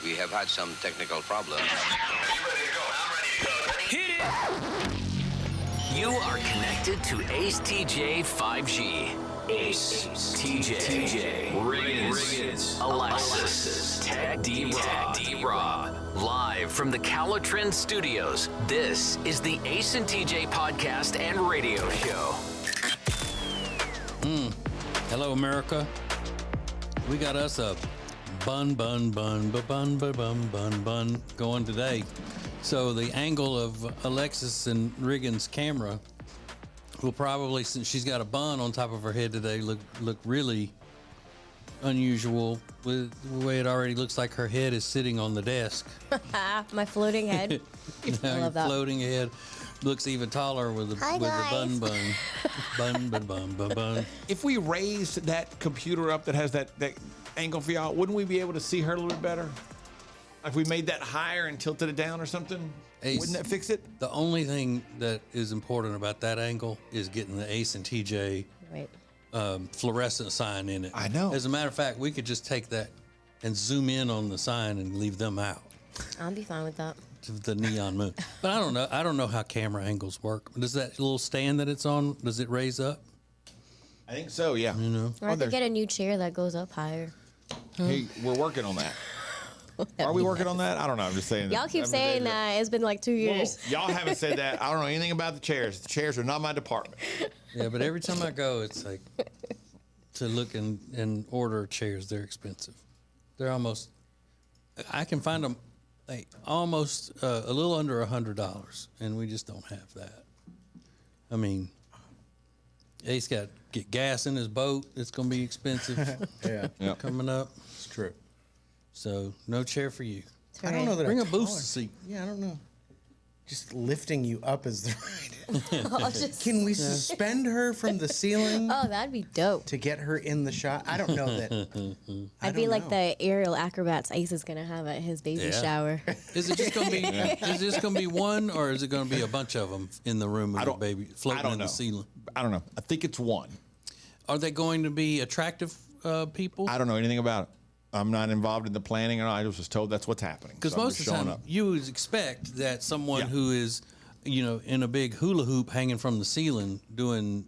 We have had some technical problems. Hit it! You are connected to Ace TJ 5G. Ace TJ. Riggins. Alexis. Tech D-Rob. Live from the Calatrend Studios, this is the Ace and TJ podcast and radio show. Hello, America. We got us a bun going today. So the angle of Alexis and Riggins' camera will probably, since she's got a bun on top of her head today, look really unusual with the way it already looks like her head is sitting on the desk. My floating head. I love that. Floating head looks even taller with the bun. If we raised that computer up that has that angle for y'all, wouldn't we be able to see her a little bit better? If we made that higher and tilted it down or something, Ace, wouldn't that fix it? The only thing that is important about that angle is getting the Ace and TJ fluorescent sign in it. I know. As a matter of fact, we could just take that and zoom in on the sign and leave them out. I'll be fine with that. The neon moon. But I don't know how camera angles work. Does that little stand that it's on, does it raise up? I think so, yeah. You know? Or I could get a new chair that goes up higher. Hey, we're working on that. Are we working on that? I don't know. I'm just saying. Y'all keep saying that. It's been like 2 years. Well, y'all haven't said that. I don't know anything about the chairs. The chairs are not my department. Yeah, but every time I go, it's like to look and order chairs. They're expensive. They're almost. I can find them like almost a little under $100, and we just don't have that. I mean, Ace got to get gas in his boat. It's going to be expensive. Yeah, coming up. it's true. So no chair for you. I don't know that Bring a a booster seat. Yeah, I don't know. Just lifting you up is the right. I'll just- Can we suspend her from the ceiling Oh, that'd be dope. to get her in the shot? I don't know that. I'd be like the aerial acrobats Ace is gonna have at his baby Yeah. shower. Is it just going to be? Is this going to be one, or is it going to be a bunch of them in the room with the baby floating in the ceiling? I don't know. I think it's one. Are they going to be attractive people? I don't know anything about it. I'm not involved in the planning, and I was just told that's what's happening. Because So I'm most just of the showing time, up. you would expect that someone Yeah. who is, in a big hula hoop hanging from the ceiling, doing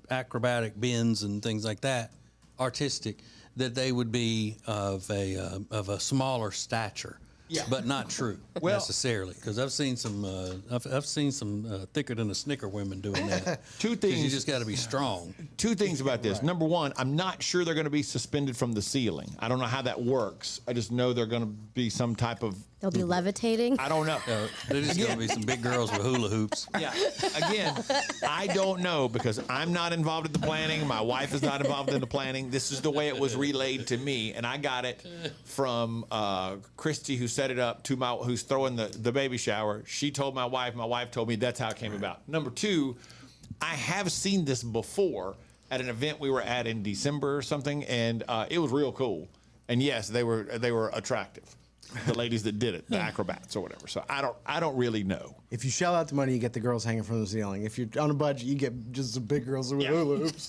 acrobatic bends and things like that, artistic, that they would be of a smaller stature. Yeah. But not true necessarily, because I've seen some thicker than a Snicker women doing that. Two 'Cause things. you just got to be strong. Two things about this. Right. Number one, I'm not sure they're going to be suspended from the ceiling. I don't know how that works. I just know they're going to be some type of. They'll be levitating. I don't know. There's just going to be some big girls with hula hoops. Yeah. Again, I don't know because I'm not involved in the planning. My wife is not involved in the planning. This is the way it was relayed to me, and I got it from Christy, who set it up, to who's throwing the baby shower. She told my wife. My wife told me that's how it came about. Number two, I have seen this before at an event we were at in December or something, and it was real cool. And yes, they were attractive. The ladies that did it, the acrobats or whatever. So I don't really know. If you shell out the money, you get the girls hanging from the ceiling. If you're on a budget, you get just the big girls with hula hoops.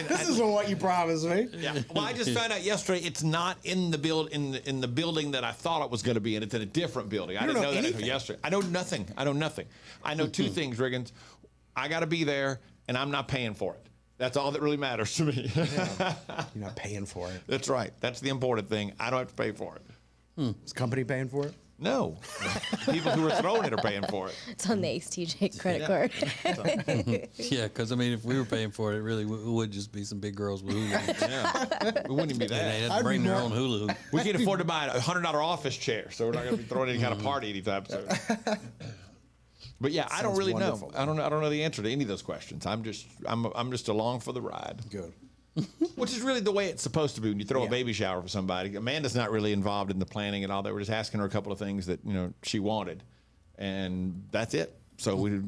This isn't what you promised me. Yeah. Well, I just found out yesterday it's not in the in the building that I thought it was going to be in. It's in a different building. I didn't know that until yesterday. I know nothing. I know two things, Riggins. I got to be there, and I'm not paying for it. That's all that really matters to me. You're not paying for it. That's right. That's the important thing. I don't have to pay for it. Is the company paying for it? No. People who are throwing it are paying for it. It's on the Ace TJ credit card. Yeah, because if we were paying for it, it really would just be some big girls with hula hoops. Yeah. It wouldn't even be And they that. had to bring their own hula hoop. We can't afford to buy a $100 office chair, so we're not going to be throwing any kind of party anytime soon. But yeah, I don't Sounds really wonderful. know. I don't know the answer to any of those questions. I'm just along for the ride. Good. Which is really the way it's supposed to be when you throw Yeah. a baby shower for somebody. Amanda's not really involved in the planning and all that. We're just asking her a couple of things that she wanted, and that's it. So we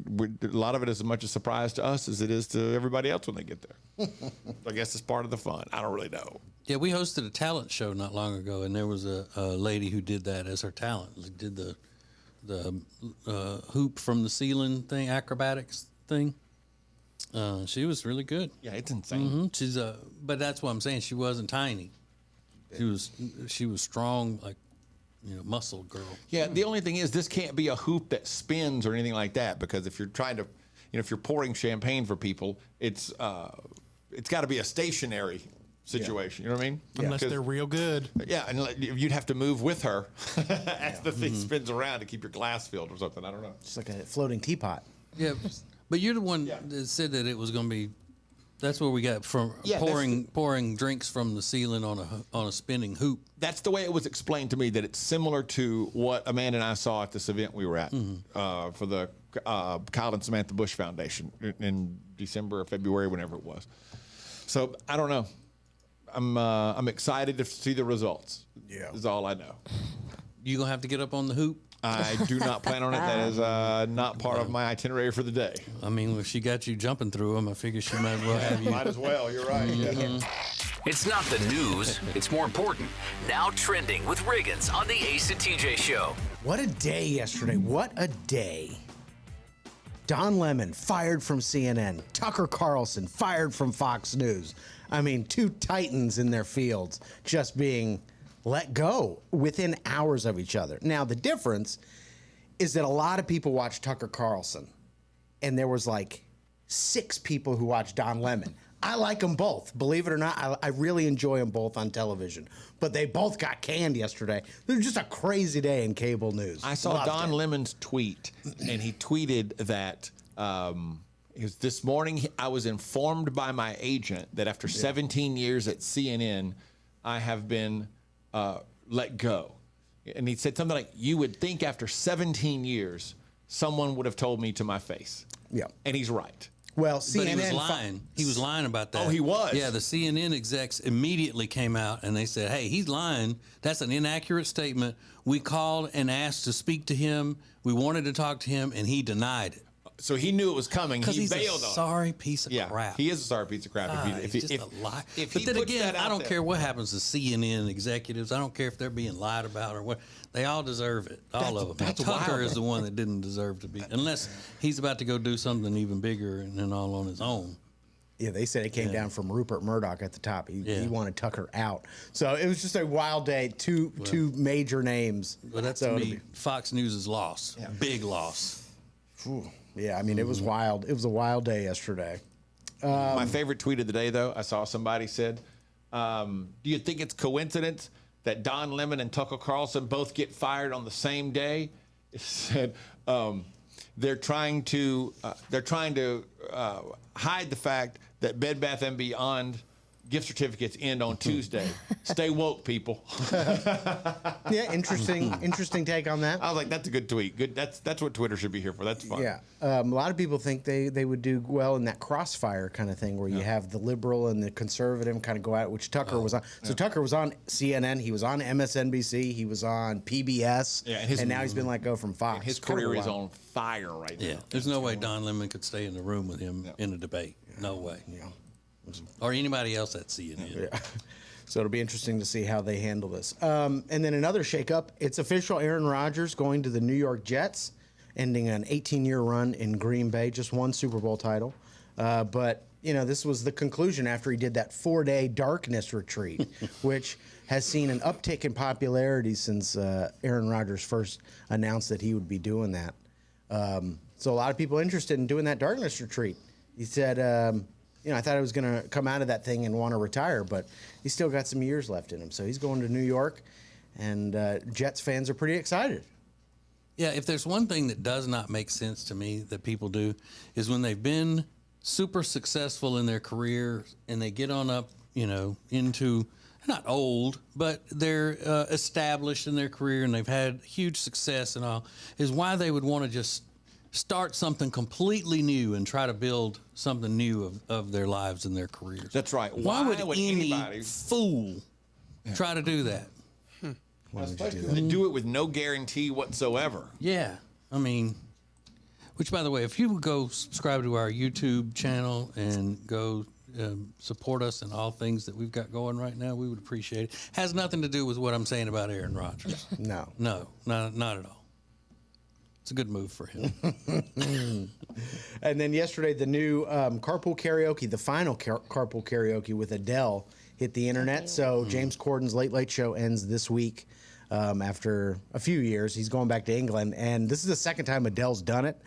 a lot of it is as much a surprise to us as it is to everybody else when they get there. I guess it's part of the fun. I don't really know. Yeah, we hosted a talent show not long ago, and there was a lady who did that as her talent. Did the hoop from the ceiling thing, acrobatics thing. She was really good. Yeah, it's insane. She's but that's what I'm saying. She wasn't tiny. She was strong, like muscle girl. Yeah, the only thing is this can't be a hoop that spins or anything like that, because if you're trying to, if you're pouring champagne for people, it's got to be a stationary situation. You know what I mean? Unless they're real good. Yeah, and you'd have to move with her as the thing spins around to keep your glass filled or something. I don't know. It's like a floating teapot. Yeah, but you're the one that said that it was going to be. That's where we got from pouring drinks from the ceiling on a spinning hoop. That's the way it was explained to me. That it's similar to what Amanda and I saw at this event we were at for the Kyle and Samantha Bush Foundation in December or February, whenever it was. So I don't know. I'm excited to see the results. Yeah, is all I know. You gonna have to get up on the hoop? I do not plan on it. That is not part of my itinerary for the day. I mean, if she got you jumping through them, I figure she might as well have you. Might as well. You're right. Yeah. It's not the news, it's more important. Now trending with Riggins on the Ace and TJ Show. What a day yesterday. What a day. Don Lemon fired from CNN. Tucker Carlson fired from Fox News. I mean, two titans in their fields just being let go within hours of each other. Now, the difference is that a lot of people watched Tucker Carlson, and there was like 6 people who watched Don Lemon. I like them both. Believe it or not, I really enjoy them both on television. But they both got canned yesterday. It was just a crazy day in cable news. I saw Don Lemon's tweet, and he tweeted that this morning I was informed by my agent that after 17 years at CNN, I have been let go. And he said something like, you would think after 17 years, someone would have told me to my face. Yeah. And he's right. Well, CNN... But he was lying. He was lying about that. Oh, he was? Yeah, the CNN execs immediately came out and they said, hey, he's lying. That's an inaccurate statement. We called and asked to speak to him. We wanted to talk to him, and he denied it. So he knew it was coming. Because he's bailed a on it. sorry piece of crap. He is a sorry piece of crap. He's just a lie. But then again, I don't care what happens to CNN executives. I don't care if they're being lied about or what. They all deserve it. All of them. That's Tucker wild. is the one that didn't deserve to be, unless he's about to go do something even bigger and then all on his own. Yeah, they said it came down from Rupert Murdoch at the top. He wanted Tucker out. So it was just a wild day. Two major names. But that's, to me, Fox News' loss. Yeah. Big loss. Whew. Yeah, I mean, it was wild. It was a wild day yesterday. My favorite tweet of the day, though, I saw somebody said, do you think it's coincidence that Don Lemon and Tucker Carlson both get fired on the same day? It said they're trying to hide the fact that Bed Bath & Beyond gift certificates end on Tuesday. Stay woke, people. Yeah, interesting take on that. I was like, that's a good tweet. Good. That's what Twitter should be here for. That's fun. Yeah, a lot of people think they would do well in that crossfire kind of thing where you have the liberal and the conservative kind of go at, which Tucker was on. So Tucker was on CNN. He was on MSNBC. He was on PBS. Yeah, and now he's been let go from Fox. His career is on fire right now. Yeah, there's no way Don Lemon could stay in the room with him in a debate. No way. Yeah. Or anybody else at CNN. Yeah. So it'll be interesting to see how they handle this. And then another shakeup. It's official. Aaron Rodgers going to the New York Jets, ending an 18-year run in Green Bay, just one Super Bowl title. But, this was the conclusion after he did that 4-day darkness retreat, which has seen an uptick in popularity since Aaron Rodgers first announced that he would be doing that. So a lot of people interested in doing that darkness retreat. He said... I thought I was going to come out of that thing and want to retire, but he's still got some years left in him. So he's going to New York, and Jets fans are pretty excited. Yeah, if there's one thing that does not make sense to me that people do is when they've been super successful in their career and they get on up, into not old, but they're established in their career and they've had huge success and all, is why they would want to just start something completely new and try to build something new of their lives and their careers. That's right. Why would any fool try to do that? Especially do it with no guarantee whatsoever. Yeah. I mean, which, by the way, if you would go subscribe to our YouTube channel and go support us in all things that we've got going right now, we would appreciate it. Has nothing to do with what I'm saying about Aaron Rodgers. No. No, not at all. It's a good move for him. And then yesterday, the new carpool karaoke, the final carpool karaoke with Adele, hit the internet. So James Corden's Late Late Show ends this week after a few years. He's going back to England, and this is the second time Adele's done it.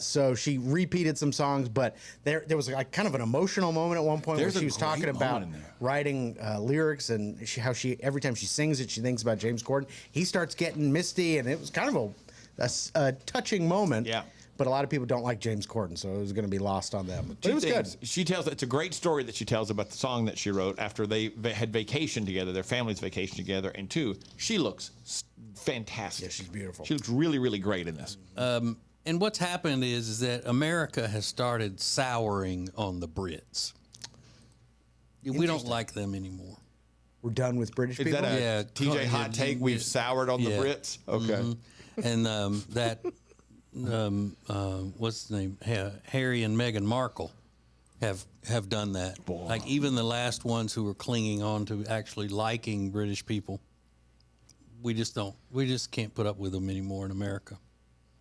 So she repeated some songs, but there was like kind of an emotional moment at one point There's where she a was talking great about moment in there. writing lyrics and how she every time she sings it, she thinks about James Corden. He starts getting misty, and it was kind of a touching moment. Yeah. But a lot of people don't like James Corden, so it was going to be lost on them. But it was good. She tells it's a great story that she tells about the song that she wrote after they had vacation together, their families vacation together. And two, she looks fantastic. Yeah, she's beautiful. She looks really, really great in this. And what's happened is that America has started souring on the Brits. We don't like them anymore. We're done with British Is people. that a Yeah, TJ hot take? We've soured on the yeah. Brits? Okay. And that, what's his name? Harry and Meghan Markle have done that. Like even the last ones who were clinging on to actually liking British people, we just can't put up with them anymore in America.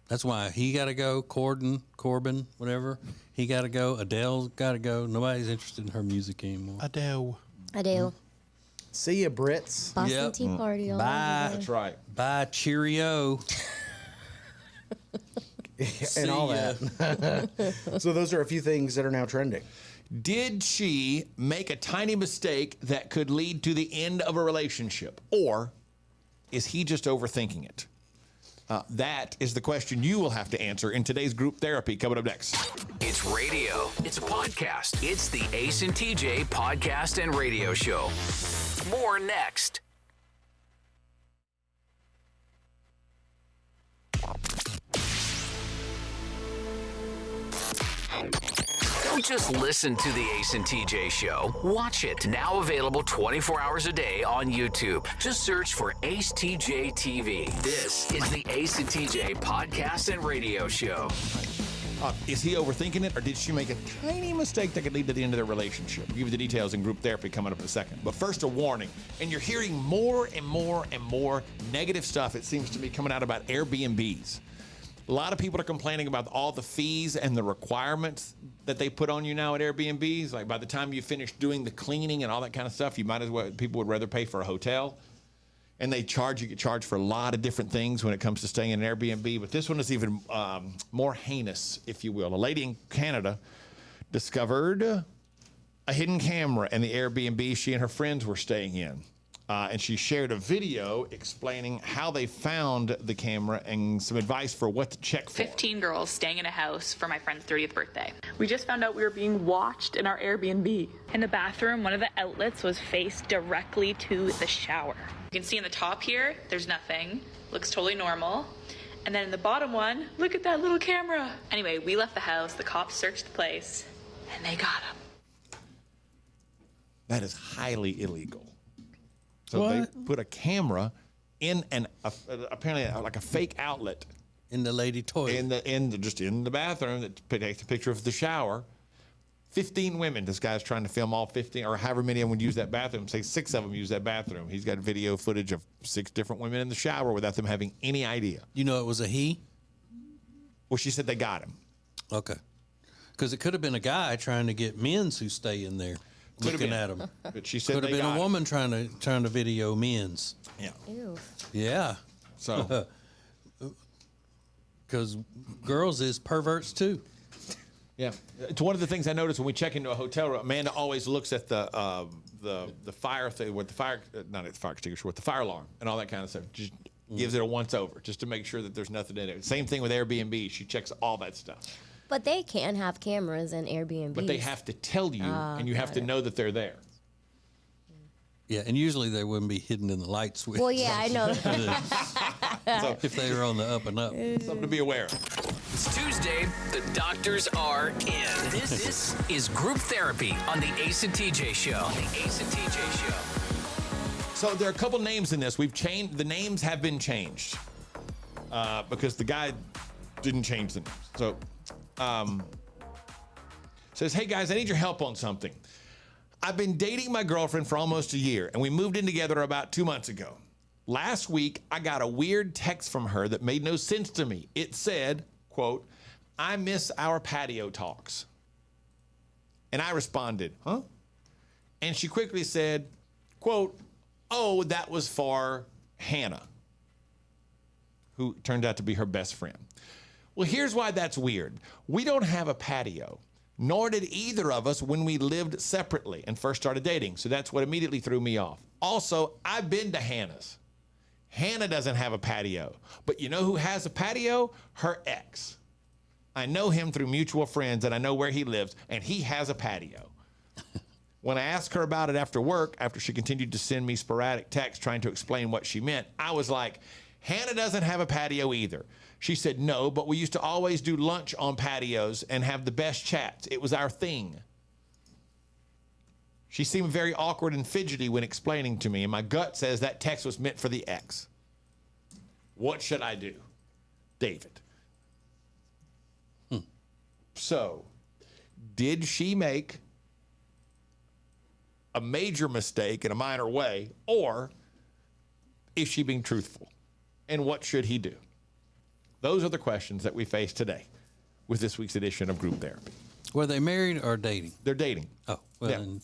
That's why he got to go. Corbyn, whatever. He got to go. Adele's got to go. Nobody's interested in her music anymore. Adele. I do. See ya, Brits. Boston Yep. Tea Party. All Bye. over. That's right. Bye, cheerio. And all See ya. that. So those are a few things that are now trending. Did she make a tiny mistake that could lead to the end of a relationship? Or is he just overthinking it? That is the question you will have to answer in today's group therapy coming up next. It's radio. It's a podcast. It's the Ace and TJ podcast and radio show. More next. Don't just listen to the Ace and TJ show. Watch it. Now available 24 hours a day on YouTube. Just search for Ace TJ TV. This is the Ace and TJ podcast and radio show. Is he overthinking it, or did she make a tiny mistake that could lead to the end of their relationship? We'll give you the details in group therapy coming up in a second. But first, a warning. And you're hearing more and more and more negative stuff, it seems to be, coming out about Airbnbs. A lot of people are complaining about all the fees and the requirements that they put on you now at Airbnbs. Like by the time you finish doing the cleaning and all that kind of stuff, you might as well, people would rather pay for a hotel. And they get charged for a lot of different things when it comes to staying in an Airbnb. But this one is even more heinous, if you will. A lady in Canada discovered a hidden camera in the Airbnb she and her friends were staying in. And she shared a video explaining how they found the camera and some advice for what to check for. 15 girls staying in a house for my friend's 30th birthday. We just found out we were being watched in our Airbnb. In the bathroom, one of the outlets was faced directly to the shower. You can see in the top here, there's nothing. Looks totally normal. And then in the bottom one, look at that little camera. Anyway, we left the house, the cops searched the place, and they got him. That is highly illegal. So What? they put a camera in apparently like a fake outlet In the lady toilet. just in the bathroom that takes a picture of the shower. 15 women. This guy's trying to film all 15, or however many of them would use that bathroom. Say 6 of them use that bathroom. He's got video footage of 6 different women in the shower without them having any idea. You know it was a he? Well, she said they got him. Okay. Because it could have been a guy trying to get men's who stay in there Could have looking been. at them. But she said Could have they been got a him. woman trying to video men's. Yeah. Ew. Yeah. So Because girls is perverts too. yeah, it's one of the things I noticed when we check into a hotel room. Amanda always looks at the fire thing with the fire, not at the fire extinguisher, with the fire alarm and all that kind of stuff. Just gives it a once over just to make sure that there's nothing in it. Same thing with Airbnb. She checks all that stuff. But they can have cameras in Airbnb. But they have to tell you, and you have to know that they're there. Yeah, and usually they wouldn't be hidden in the light switch. Well, yeah, I know. So If they were on the up and up. something to be aware of. It's Tuesday. The doctors are in. This is group therapy on the Ace and TJ show. The Ace and TJ show. So there are a couple names in this. The names have been changed because the guy didn't change the names. So says, hey guys, I need your help on something. I've been dating my girlfriend for almost a year, and we moved in together about 2 months ago. Last week, I got a weird text from her that made no sense to me. It said, quote, I miss our patio talks. And I responded, huh? And she quickly said, quote, oh, that was for Hannah, who turned out to be her best friend. Well, here's why that's weird. We don't have a patio, nor did either of us when we lived separately and first started dating. So that's what immediately threw me off. Also, I've been to Hannah's. Hannah doesn't have a patio, but you know who has a patio? Her ex. I know him through mutual friends, and I know where he lives, and he has a patio. When I asked her about it after work, after she continued to send me sporadic texts trying to explain what she meant, I was like, Hannah doesn't have a patio either. She said, no, but we used to always do lunch on patios and have the best chats. It was our thing. She seemed very awkward and fidgety when explaining to me, and my gut says that text was meant for the ex. What should I do? David. So, did she make a major mistake in a minor way, or is she being truthful? And what should he do? Those are the questions that we face today with this week's edition of Group Therapy. Were they married or dating? They're dating. Oh, well, Yeah. then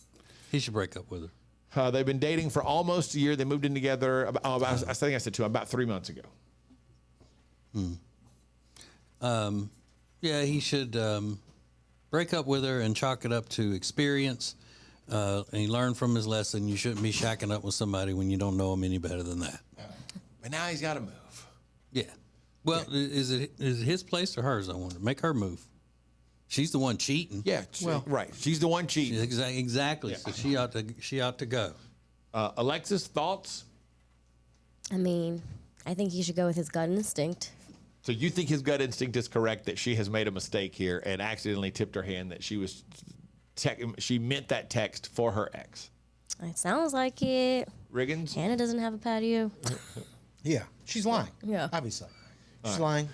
he should break up with her. They've been dating for almost a year. They moved in together, I think I said about 3 months ago. Yeah, he should break up with her and chalk it up to experience. And he learned from his lesson. You shouldn't be shacking up with somebody when you don't know them any better than that. But now he's got to move. Yeah. Well, is it his place or hers? I wonder. Make her move. She's the one cheating. Yeah, right. She's the one cheating. Exactly. Yeah. So she ought to go. Alexis, thoughts? I mean, I think he should go with his gut instinct. So you think his gut instinct is correct that she has made a mistake here and accidentally tipped her hand that she was she meant that text for her ex? It sounds like it. Riggins? Hannah doesn't have a patio. Yeah, she's lying. Yeah. Obviously. She's lying.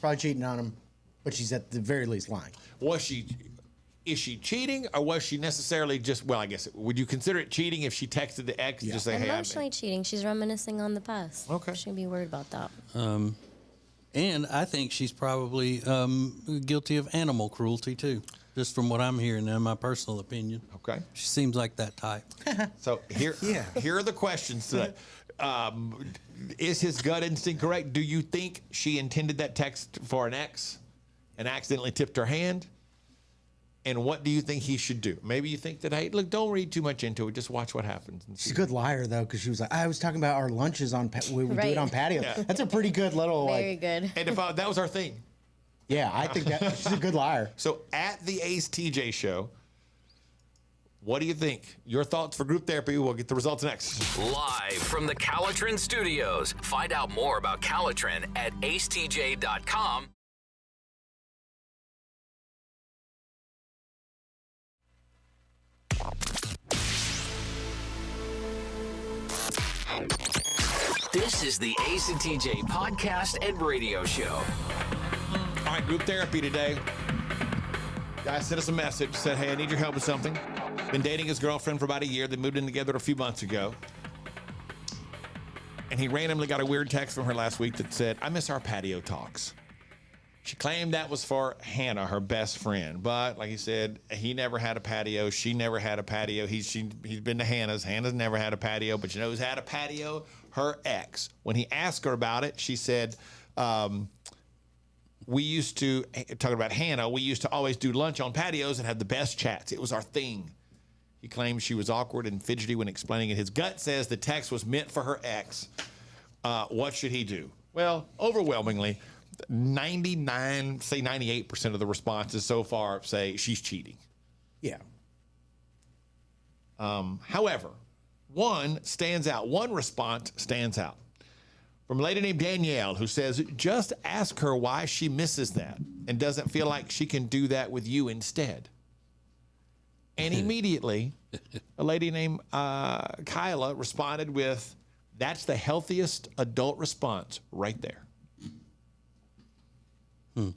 Probably cheating on him, but she's at the very least lying. Is she cheating, or was she necessarily just, well, I guess, would you consider it cheating if she texted the ex and just say, hey, Emotionally cheating. She's reminiscing on the past. Okay. Shouldn't be worried about that. And I think she's probably guilty of animal cruelty too, just from what I'm hearing in my personal opinion. Okay. She seems like that type. So here are the questions today. Is his gut instinct correct? Do you think she intended that text for an ex and accidentally tipped her hand? And what do you think he should do? Maybe you think that, hey, look, don't read too much into it. Just watch what happens. And She's a good liar, though, because she was like, I was talking about our lunches on, we would do Right. it on patio. Yeah. That's a pretty good little, Very good. And if that was our thing. yeah, I think that she's a good liar. So at the Ace TJ show, what do you think? Your thoughts for group therapy. We'll get the results next. Live from the Calitrin Studios. Find out more about Calitrin at acetj.com. This is the Ace and TJ podcast and radio show. All right, group therapy today. Guy sent us a message, said, hey, I need your help with something. Been dating his girlfriend for about a year. They moved in together a few months ago. And he randomly got a weird text from her last week that said, I miss our patio talks. She claimed that was for Hannah, her best friend. But like he said, he never had a patio. She never had a patio. He's been to Hannah's. Hannah's never had a patio. But you know who's had a patio? Her ex. When he asked her about it, she said, we used to, talking about Hannah, we used to always do lunch on patios and have the best chats. It was our thing. He claimed she was awkward and fidgety when explaining it. His gut says the text was meant for her ex. What should he do? Well, overwhelmingly, 99, say 98% of the responses so far say she's cheating. Yeah. However, one response stands out. From a lady named Danielle, who says, just ask her why she misses that and doesn't feel like she can do that with you instead. And immediately, a lady named Kyla responded with, that's the healthiest adult response right there.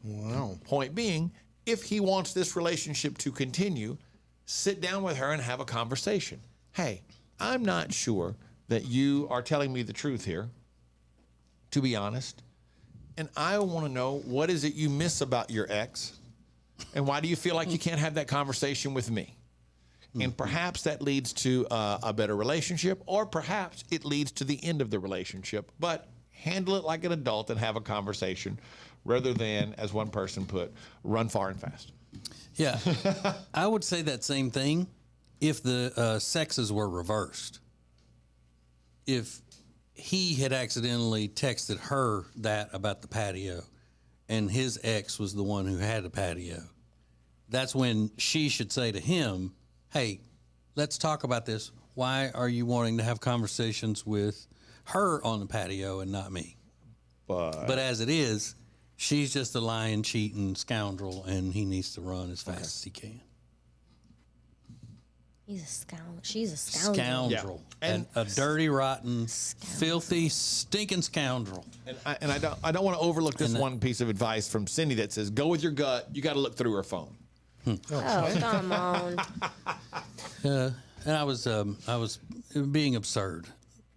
Wow. Point being, if he wants this relationship to continue, sit down with her and have a conversation. Hey, I'm not sure that you are telling me the truth here. to be honest. And I want to know, what is it you miss about your ex? And why do you feel like you can't have that conversation with me? And perhaps that leads to a better relationship, or perhaps it leads to the end of the relationship. But handle it like an adult and have a conversation rather than, as one person put, run far and fast. Yeah. I would say that same thing if the sexes were reversed. If he had accidentally texted her that about the patio and his ex was the one who had the patio, that's when she should say to him, hey, let's talk about this. Why are you wanting to have conversations with her on the patio and not me? But as it is, she's just a lying, cheating scoundrel, and he needs to run as fast as he can. He's a scoundrel. She's a scoundrel. Scoundrel. Yeah. And a dirty, rotten, filthy, stinking scoundrel. And I don't want to overlook this one piece of advice from Cindy that says, go with your gut. You got to look through her phone. Oh, come on. And I was being absurd,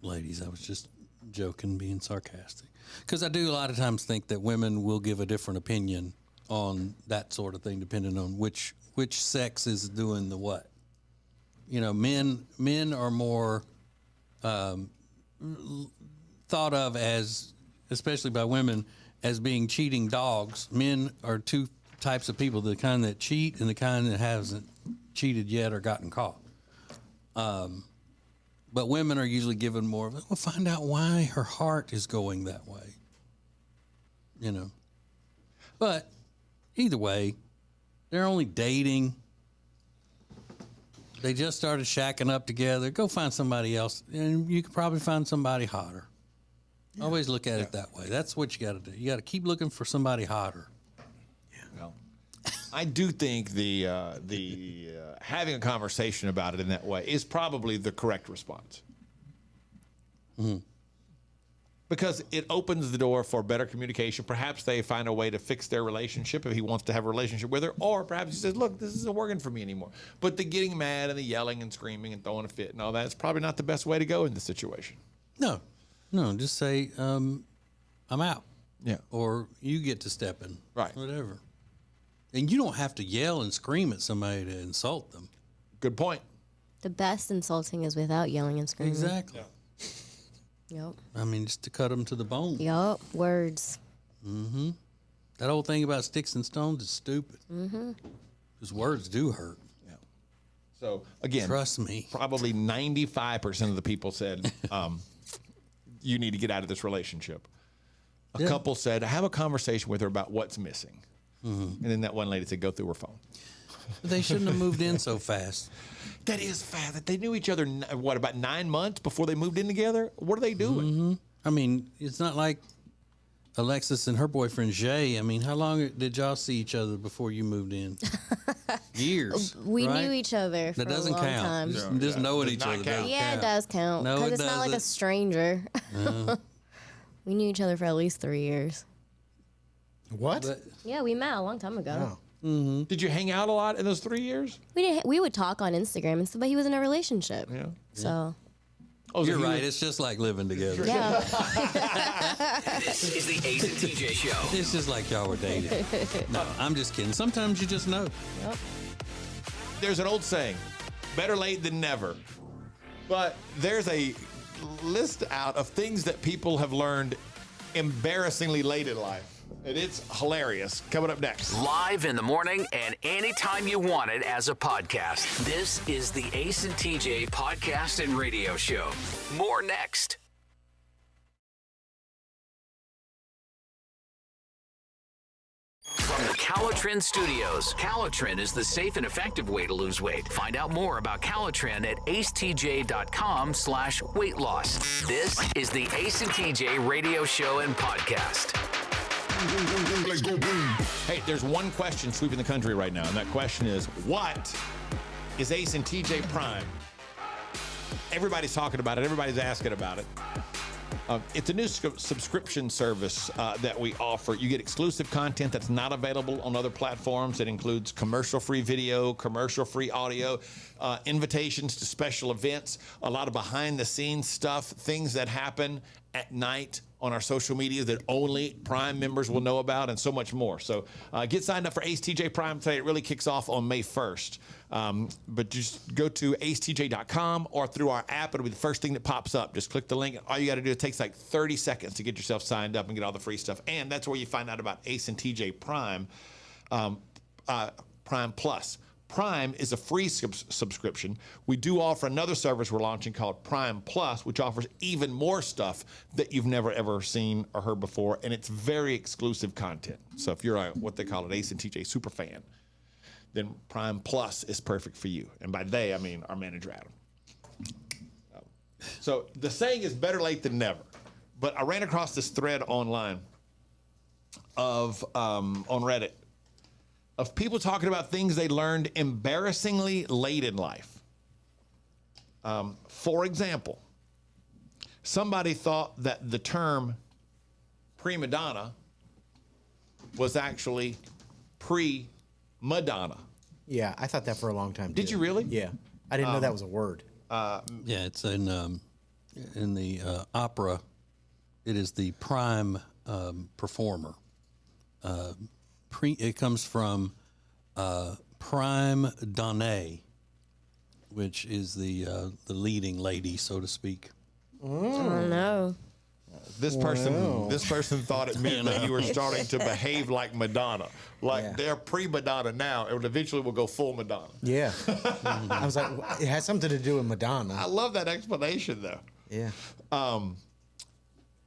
ladies. I was just joking, being sarcastic. Because I do a lot of times think that women will give a different opinion on that sort of thing, depending on which sex is doing the what. You know, men are more thought of as, especially by women, as being cheating dogs. Men are two types of people: the kind that cheat and the kind that hasn't cheated yet or gotten caught. But women are usually given more of it. We'll find out why her heart is going that way. You know. But either way, they're only dating. They just started shacking up together. Go find somebody else, and you could probably find somebody hotter. Yeah. Always look at it that way. That's what you got to do. You got to keep looking for somebody hotter. Yeah. Well, I do think the having a conversation about it in that way is probably the correct response. Mm-hmm. Because it opens the door for better communication. Perhaps they find a way to fix their relationship if he wants to have a relationship with her. Or perhaps he says, look, this isn't working for me anymore. But the getting mad and the yelling and screaming and throwing a fit and all that is probably not the best way to go in this situation. No, just say, I'm out. Yeah. Or you get to step in. Right. Whatever. And you don't have to yell and scream at somebody to insult them. Good point. The best insulting is without yelling and screaming. Exactly. Yeah. Yep. I mean, just to cut them to the bone. Yup. Words. Mm-hmm. That whole thing about sticks and stones is stupid. Mm-hmm. Because words do hurt. Yeah. So, again, trust me. Probably 95% of the people said, you need to get out of this relationship. A couple said, have a conversation with her about what's missing. Mm-hmm. And then that one lady said, go through her phone. They shouldn't have moved in so fast. That is fast. They knew each other, what, about 9 months before they moved in together? What are they doing? Mm-hmm. I mean, it's not like Alexis and her boyfriend, Jay. I mean, how long did y'all see each other before you moved in? Years. We right? knew each other for that doesn't a long count. time. Just knowing each other. Yeah, it does count. No, because it it's not like a stranger. We knew each other for at least 3 years. What? Yeah, we met a long time ago. Oh. Mm-hmm. Did you hang out a lot in those 3 years? We would talk on Instagram and stuff, but he was in a relationship. Yeah. So. Oh, you're right. It's just like living together. Yeah. This is the Ace and TJ Show. It's just like y'all were dating. No, I'm just kidding. Sometimes you just know. Yep. There's an old saying, better late than never. But there's a list out of things that people have learned embarrassingly late in life. And it's hilarious. Coming up next. Live in the morning and anytime you want it as a podcast. This is the Ace and TJ podcast and radio show. More next. From the Calitrin Studios, Calitrin is the safe and effective way to lose weight. Find out more about Calitrin at acetj.com/weight loss. This is the Ace and TJ radio show and podcast. Hey, there's one question sweeping the country right now, and that question is, what is Ace and TJ Prime? Everybody's talking about it. Everybody's asking about it. It's a new subscription service that we offer. You get exclusive content that's not available on other platforms. It includes commercial-free video, commercial-free audio, invitations to special events, a lot of behind-the-scenes stuff, things that happen at night on our social media that only Prime members will know about, and so much more. So get signed up for Ace TJ Prime today. It really kicks off on May 1st. But just go to acetj.com or through our app. It'll be the first thing that pops up. Just click the link. All you got to do, it takes like 30 seconds to get yourself signed up and get all the free stuff. And that's where you find out about Ace and TJ Prime, Prime Plus. Prime is a free subscription. We do offer another service we're launching called Prime Plus, which offers even more stuff that you've never ever seen or heard before, and it's very exclusive content. So if you're a, what they call an Ace and TJ super fan, then Prime Plus is perfect for you. And by they, I mean our manager, Adam. So the saying is better late than never. But I ran across this thread online of on Reddit of people talking about things they learned embarrassingly late in life. For example, somebody thought that the term prima donna was actually pre-Madonna. Yeah, I thought that for a long time. Did too. you really? Yeah, I didn't know that was a word. Yeah, it's in the opera. It is the prime performer. It comes from prime donnée, which is the leading lady, so to speak. Oh no. This person thought it meant that you were starting to behave like Madonna. Like they're pre-Madonna now, and eventually will go full Madonna. Yeah, I was like, it has something to do with I Madonna. love that explanation, though. Yeah.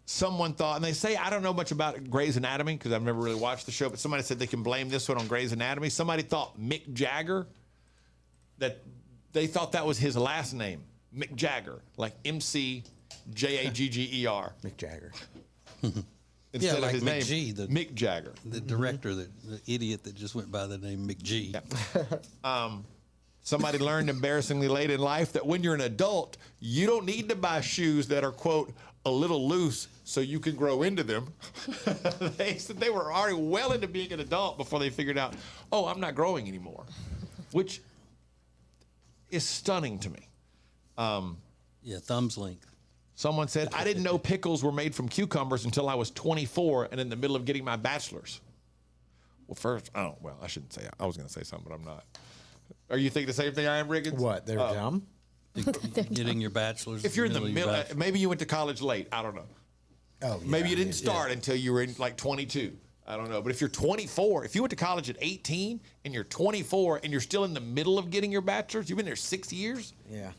Someone thought, and they say, I don't know much about Grey's Anatomy because I've never really watched the show, but somebody said they can blame this one on Grey's Anatomy. Somebody thought Mick Jagger, that they thought that was his last name, Mick Jagger, like M-C-J-A-G-G-E-R. Mick Jagger. Instead like of his Mick name, G, Mick Jagger. The director, the idiot that just went by the name McG. Somebody learned embarrassingly late in life that when you're an adult, you don't need to buy shoes that are, quote, a little loose so you can grow into them. They said they were already well into being an adult before they figured out, oh, I'm not growing anymore, which is stunning to me. Yeah, thumb's length. Someone said, I didn't know pickles were made from cucumbers until I was 24 and in the middle of getting my bachelor's. Well, first, I shouldn't say that. I was going to say something, but I'm not. Are you thinking the same thing I am, Riggins? What? They're dumb? Getting your bachelor's. If you're in the of your middle, bachelor's. maybe you went to college late. I don't know. Oh, yeah. Maybe you didn't start until you were in like 22. I don't know. But if you're 24, if you went to college at 18 and you're 24 and you're still in the middle of getting your bachelor's, you've been there 6 years. Yeah.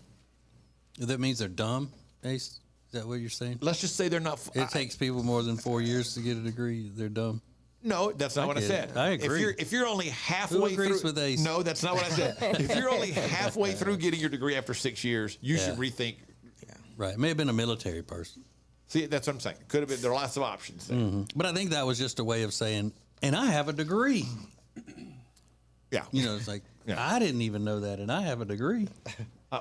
That means they're dumb, Ace? Is that what you're saying? Let's just say they're not. It takes people more than 4 years to get a degree. They're dumb. No, that's not what I get said. it. I agree. If you're only halfway agrees through, with Ace? No, that's not what I said. If you're only halfway through getting your degree after 6 years, you should rethink. Right. It may have been a military person. See, that's what I'm saying. Could have been. There are lots of options there. But I think that was just a way of saying, and I have a degree. Yeah. You know, it's like, Yeah. I didn't even know that, and I have a degree.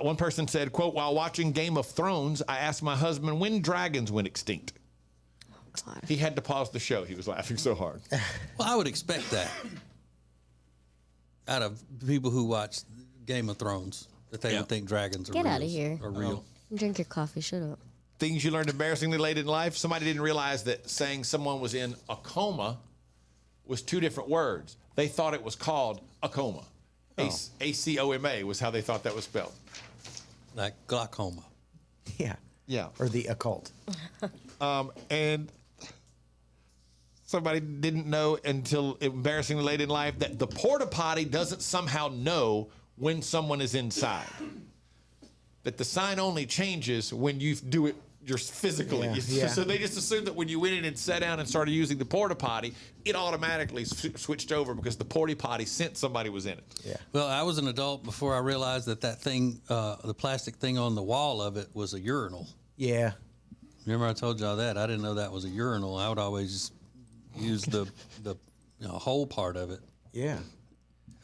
One person said, quote, while watching Game of Thrones, I asked my husband when dragons went extinct. God. He had to pause the show. He was laughing so hard. Well, I would expect that out of people who watch Game of Thrones, that they would think dragons are Get real. outta here. Are real. Drink your coffee. Shut up. Things you learned embarrassingly late in life. Somebody didn't realize that saying someone was in a coma was two different words. They thought it was called a coma. A-C-O-M-A was how they thought that was spelled. Like glaucoma. Yeah. Yeah. Or the occult. And somebody didn't know until embarrassingly late in life that the porta potty doesn't somehow know when someone is inside. That the sign only changes when you do it just physically. Yeah. So they just assumed that when you went in and sat down and started using the porta potty, it automatically switched over because the porta potty sent somebody was in it. Yeah. Well, I was an adult before I realized that thing, the plastic thing on the wall of it was a urinal. Yeah. Remember I told y'all that? I didn't know that was a urinal. I would always use the whole part of it. Yeah.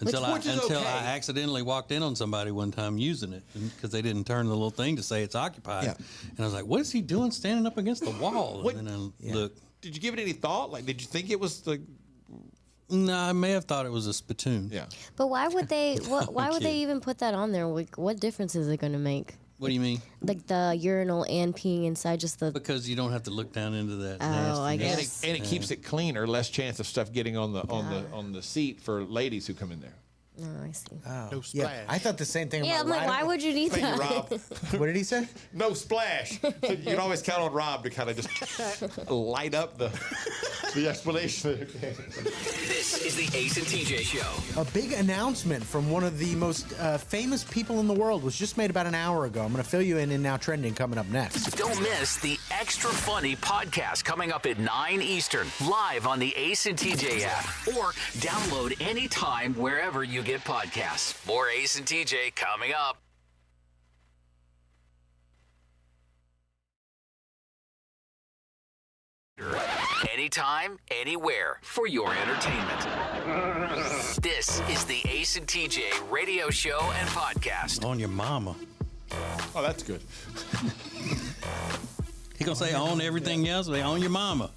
Until Which is I okay. accidentally walked in on somebody one time using it because they didn't turn the little thing to say it's occupied. Yeah. And I was like, what is he doing standing up against the wall? What- And then I looked. Did you give it any thought? Like, did you think it was the... No, I may have thought it was a spittoon. Yeah. But why would they? Why would they Kid. even put that on there? Like, what difference is it going to make? What do you mean? Like the urinal and peeing inside just the. Because you don't have to look down into that. Oh, I nastiness. guess. And it keeps it cleaner, less chance of stuff getting on the seat for ladies who come in there. Oh, I see. Oh, yeah. I thought the same thing. Yeah, about I'm like, why would you need Thank you, that? Rob. What did he say? No splash. So you can always count on Rob to kind of just light up the explanation. This is the Ace and TJ Show. A big announcement from one of the most famous people in the world was just made about an hour ago. I'm going to fill you in Now Trending coming up next. Don't miss the Extra Funny podcast coming up at 9 Eastern, live on the Ace and TJ app, or download anytime wherever you get podcasts. More Ace and TJ coming up. Anytime, anywhere, for your entertainment. This is the Ace and TJ radio show and podcast. On your mama. Oh, that's good. He gonna say on everything else, they on your mama.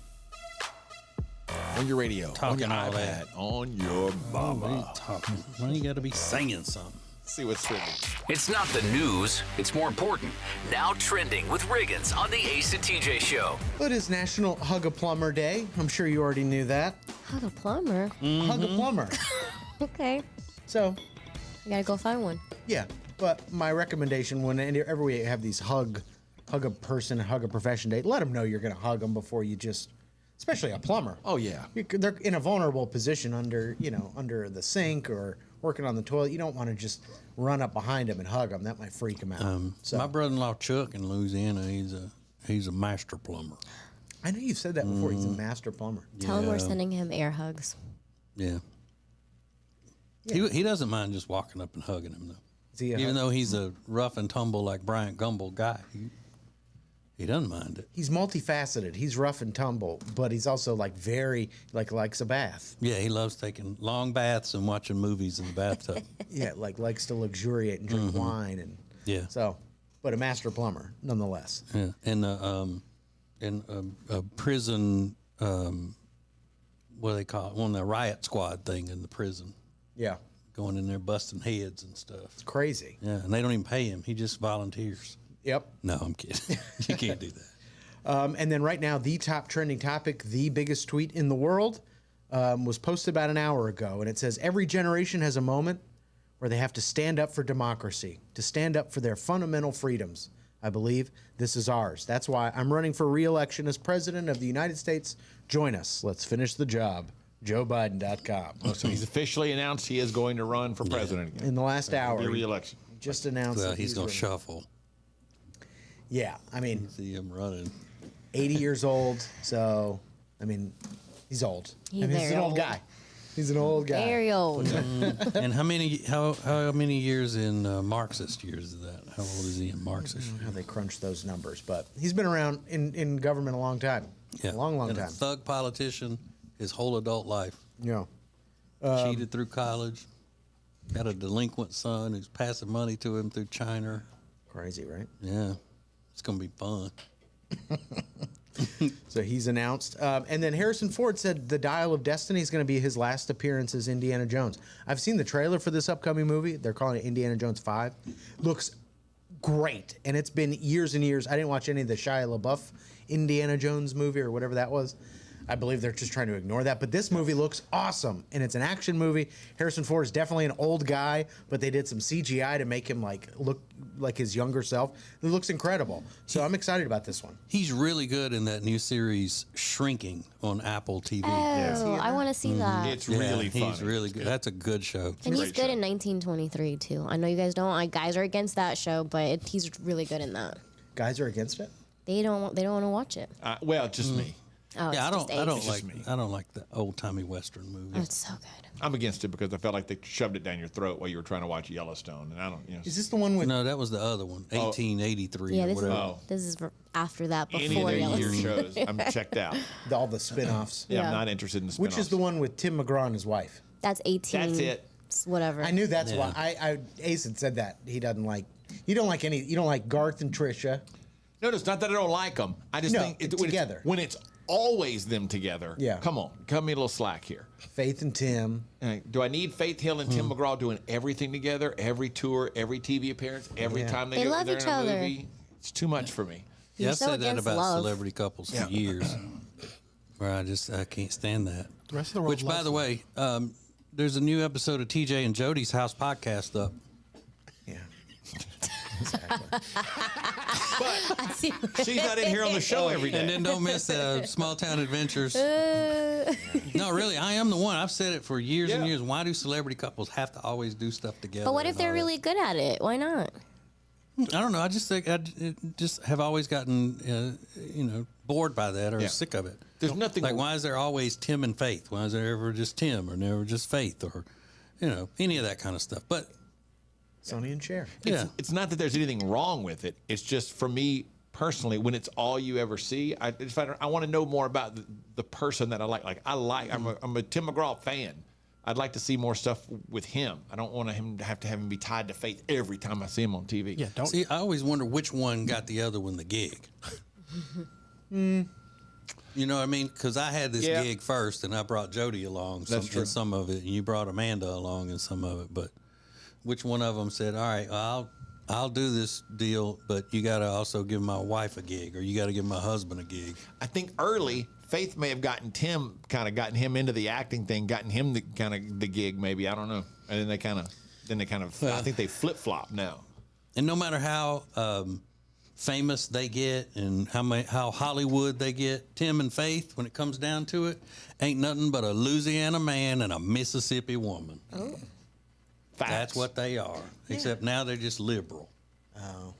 On your radio, Talking on your all iPad, that. on your What are you mama. talking? Why you gotta be singing something? See what's trending. It's not the news, it's more important. Now trending with Riggins on the Ace and TJ show. It is National Hug a Plumber Day. I'm sure you already knew that. Hug a plumber. Hug a plumber. Okay. So, I gotta go find one. yeah. But my recommendation whenever we have these hug a person, hug a profession day, let them know you're going to hug them before you just, especially a plumber. Oh, yeah. They're in a vulnerable position under the sink or working on the toilet. You don't want to just run up behind them and hug them. That might freak them out. My brother-in-law Chuck in Louisiana, he's a master plumber. I know you've said that before. He's a master plumber. Tell him we're Yeah. sending him air hugs. Yeah. He doesn't mind just walking up and hugging him though. Is he a Even hug- though he's a rough and tumble like Bryant Gumbel guy, he doesn't mind it. He's multifaceted. He's rough and tumble, but he's also likes a bath. Yeah, he loves taking long baths and watching movies in the bathtub. Yeah, likes to luxuriate and drink wine and Yeah. So, but a master plumber nonetheless. Yeah, in a prison, what do they call it? On the riot squad thing in the prison, Yeah, going in there busting heads and stuff. it's crazy. Yeah, and they don't even pay him. He just volunteers. Yep. No, I'm kidding. You can't do that. And then right now, the top trending topic, the biggest tweet in the world, was posted about an hour ago, and it says every generation has a moment where they have to stand up for democracy, to stand up for their fundamental freedoms. I believe this is ours. That's why I'm running for re-election as president of the United States. Join us. Let's finish the job. JoeBiden.com. So he's officially announced he is going to run for president again. In the last hour, Be re-election. just announced Well, that he's going to running. shuffle. Yeah, I mean, See him running. 80 years old, so, I mean, he's old. He's I mean, very an old old. guy. He's an old guy. Very old. And how many years in Marxist years is that? How old is he in Marxist How years? they crunch those numbers, but he's been around in government a long time. Yeah, A long and time. A thug politician his whole adult life. Yeah. Cheated through college. Got a delinquent son who's passing money to him through China. Crazy, right? Yeah, it's gonna be fun. So he's announced. And then Harrison Ford said The Dial of Destiny is going to be his last appearance as Indiana Jones. I've seen the trailer for this upcoming movie. They're calling it Indiana Jones 5. Looks great. And it's been years and years. I didn't watch any of the Shia LaBeouf Indiana Jones movie or whatever that was. I believe they're just trying to ignore that. But this movie looks awesome. And it's an action movie. Harrison Ford is definitely an old guy, but they did some CGI to make him look like his younger self. It looks incredible. So I'm excited about this one. He's really good in that new series Shrinking on Apple TV. Oh, I want to see that. It's really fun. He's really good. That's a good show. And he's great good show. in 1923 too. I know you guys don't. Guys are against that show, but he's really good in that. Guys are against it? They don't want to watch it. Well, just me. Oh, Yeah, it's I don't Ace. like me. I don't like the old timey Western Oh, movies. it's so good. I'm against it because I felt like they shoved it down your throat while you were trying to watch Yellowstone, and I don't. Is this the one with No, that was the other one, 1883 Yeah, or this is whatever. Oh. this is after that. any of Before their year Yellowstone. shows? I'm checked out. all the spin-offs? Yeah, Yeah. I'm not interested in the Which is spin-offs. the one with Tim McGraw and his wife? That's 18. That's it. Whatever. I knew that's Yeah. why. Ace had said that he doesn't like. You don't like Garth and Trisha. No, it's not that I don't like them. I just No, think together. when it's always them together. Yeah. Come on, cut me a little slack here. Faith and Tim. Do I need Faith Hill and Tim McGraw doing everything together, every tour, every TV appearance, every time They love they're each in a other. movie? It's too much for me. Yeah, You're I so said that against about love. celebrity couples for years, where I can't stand that. The rest of the world. Which, by the way, there's a new episode of TJ and Jody's House podcast up. Yeah. Exactly. But she's not in here on the show every day. And then don't miss Small Town Adventures. No, really, I am the one. I've said it for years and years. Why do celebrity couples have to always do stuff together? But what if and they're all really good at it? Why not? that? I don't know. I just think I just have always gotten, bored by that or sick of it. There's nothing Like, why is there always Tim and Faith? Why is there ever just Tim or never just Faith or, any of that kind of stuff? But Sonny and Cher. yeah, It's not that there's anything wrong with it. It's just for me personally, when it's all you ever see, I want to know more about the person that I like. Like I'm a Tim McGraw fan. I'd like to see more stuff with him. I don't want him to have him be tied to Faith every time I see him on TV. Yeah, don't. see, I always wonder which one got the other one the gig. You know what I mean? Because I had this gig first, and I brought Jody along in some of it, and you brought Amanda along in some of it. But which one of them said, "All right, I'll do this deal, but you got to also give my wife a gig, or you got to give my husband a gig." I think early Faith may have gotten him into the acting thing, gotten him the gig maybe. I don't know. And then they kind of I think they flip flop now. And no matter how famous they get and how Hollywood they get, Tim and Faith, when it comes down to it, ain't nothing but a Louisiana man and a Mississippi woman. Oh. Facts. That's what they are. Except now they're just liberal. Oh.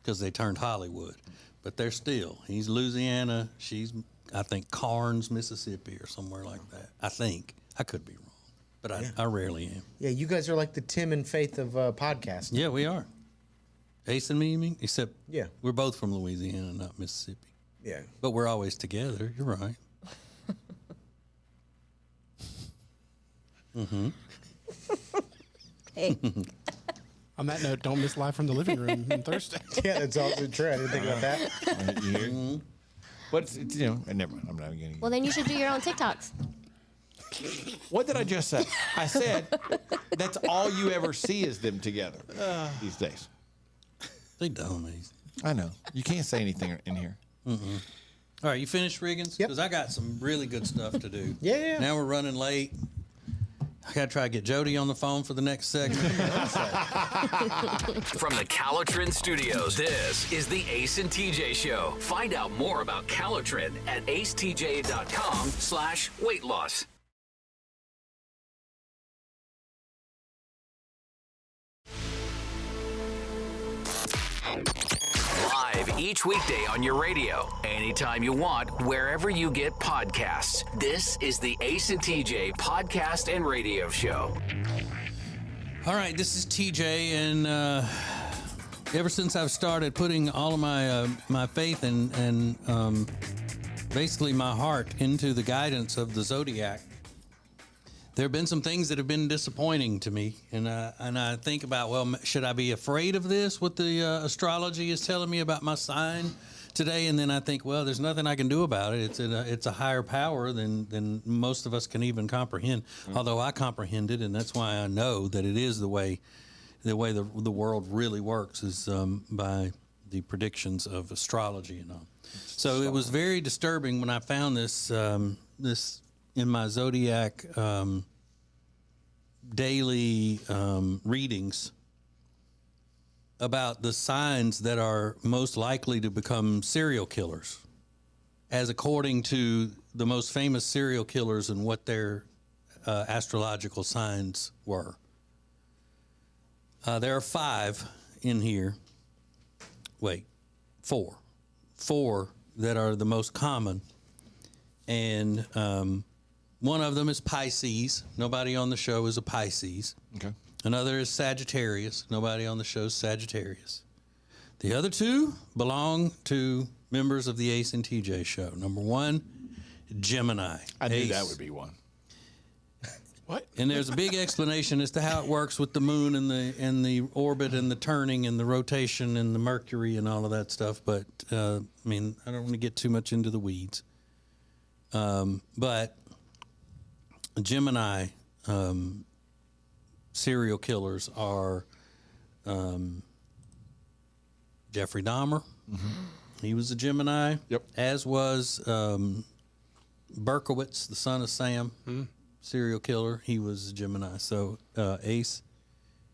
Because they turned Hollywood. But they're still. He's Louisiana. She's, I think, Carnes, Mississippi or somewhere like that. I think. I could be wrong. But I rarely am. Yeah, you guys are like the Tim and Faith of podcasting. Yeah, we are. Ace and me, you mean? Except we're both from Louisiana, not Mississippi. Yeah. But we're always together. You're right. Mm-hmm. Hey. On that note, don't miss Live from the Living Room on Thursday. Yeah, that's also true. I didn't think about that. Mm-hmm. But it's, never mind. I'm not getting. Well, then you should do your own TikToks. What did I just say? I said that's all you ever see is them together these days. They don't, Ace. I know. You can't say anything in here. All right, you finished, Riggins? Yep. Because I got some really good stuff to do. Yeah. Now we're running late. I got to try to get Jody on the phone for the next segment. From the Calotrin Studios, this is the Ace and TJ Show. Find out more about Calotrin at acetj.com/weight loss. Live each weekday on your radio, anytime you want, wherever you get podcasts. This is the Ace and TJ podcast and radio show. All right, this is TJ, and ever since I've started putting all of my faith and basically my heart into the guidance of the Zodiac, there have been some things that have been disappointing to me, and I think about, well, should I be afraid of this? What the astrology is telling me about my sign today, and then I think, well, there's nothing I can do about it. It's a higher power than most of us can even comprehend. Although I comprehend it, and that's why I know that it is the way the world really works is by the predictions of astrology and all. So it was very disturbing when I found this in my Zodiac daily readings about the signs that are most likely to become serial killers, as according to the most famous serial killers and what their astrological signs were. There are 5 in here. Wait, 4. 4 that are the most common. And one of them is Pisces. Nobody on the show is a Pisces. Okay. Another is Sagittarius. Nobody on the show is Sagittarius. The other 2 belong to members of the Ace and TJ show. Number 1, Gemini. I knew Ace. that would be one. What? And there's a big explanation as to how it works with the moon and the orbit and the turning and the rotation and the Mercury and all of that stuff. But I mean, I don't want to get too much into the weeds. But Gemini serial killers are Jeffrey Dahmer. Mm-hmm. He was a Gemini. Yep. As was Berkowitz, the son of Sam. Mm-hmm. Serial killer. He was a Gemini. So, Ace,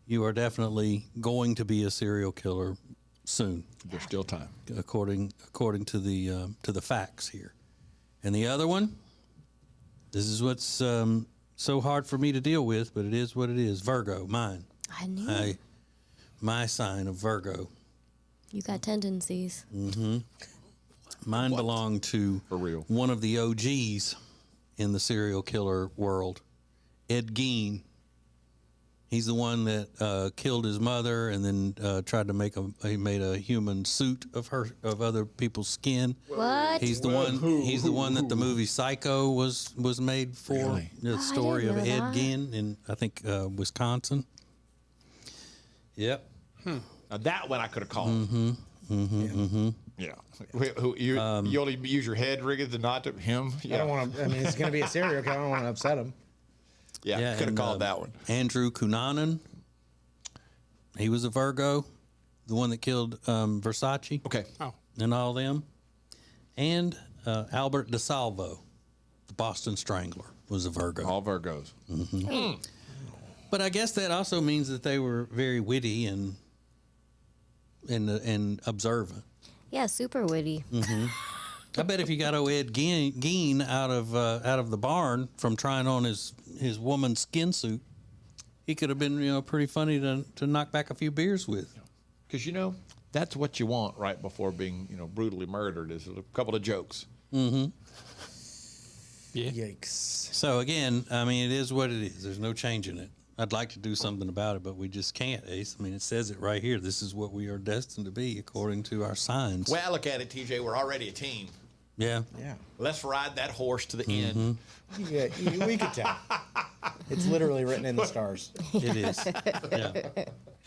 you are definitely going to be a serial killer soon. There's still time, according to the facts here. And the other one, this is what's so hard for me to deal with, but it is what it is. Virgo, mine. I knew. My sign of Virgo. You got tendencies. Mm-hmm. Mine belonged to for real one of the OGs in the serial killer world, Ed Gein. He's the one that killed his mother and then tried to he made a human suit of other people's skin. What? He's the one. He's the one that the movie Psycho was made for. Really? The story of Ed Gein in, I think, Wisconsin. Yep. Now that one I could have called. Mm-hmm. Mm-hmm. Yeah. Mm-hmm. Yeah. You only use your head, Riggins, and not him? Yeah. I don't want to. I mean, it's going to be a serial killer. I don't want to upset him. Yeah, could have called that one. Andrew Cunanan. He was a Virgo, the one that killed Versace. Okay. Oh. And all them. And Albert DeSalvo, the Boston Strangler, was a Virgo. All Virgos. Mm-hmm. But I guess that also means that they were very witty and observant. Yeah, super witty. Mm-hmm. I bet if you got Ed Gein out of the barn from trying on his woman's skin suit, he could have been pretty funny to knock back a few beers with. Because that's what you want right before being brutally murdered is a couple of jokes. Mm-hmm. Yeah. Yikes. So again, I mean, it is what it is. There's no changing it. I'd like to do something about it, but we just can't, Ace. I mean, it says it right here. This is what we are destined to be according to our signs. Well, look at it, TJ. We're already a team. Yeah. Yeah. Let's ride that horse to the Mm-hmm. end. Yeah, we could tell. It's literally written in the stars. It is. Yeah.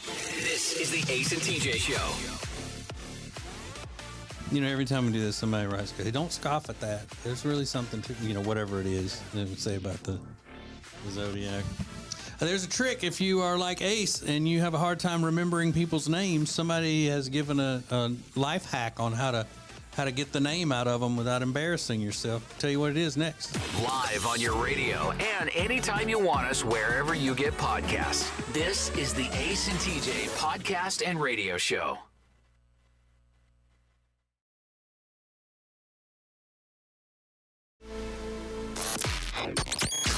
This is the Ace and TJ Show. Every time we do this, somebody writes, "Hey, don't scoff at that. There's really something to, whatever it is they would say about the zodiac." There's a trick if you are like Ace and you have a hard time remembering people's names. Somebody has given a life hack on how to get the name out of them without embarrassing yourself. I'll tell you what it is next. Live on your radio and anytime you want us, wherever you get podcasts. This is the Ace and TJ podcast and radio show.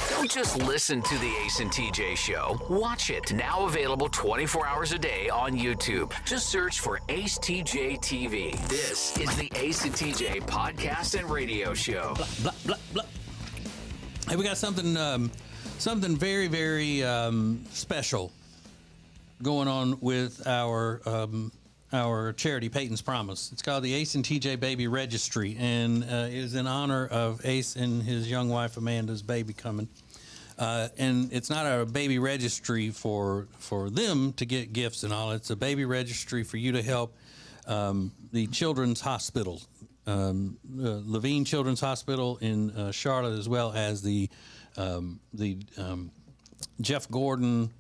Don't just listen to the Ace and TJ Show. Watch it. Now available 24 hours a day on YouTube. Just search for Ace TJ TV. This is the Ace and TJ podcast and radio show. Blah, blah, blah. Hey, we got something very, very special going on with our charity, Peyton's Promise. It's called the Ace and TJ Baby Registry, and it is in honor of Ace and his young wife Amanda's baby coming. And it's not a baby registry for them to get gifts and all. It's a baby registry for you to help the Children's Hospital, Levine Children's Hospital in Charlotte, as well as the Jeff Gordon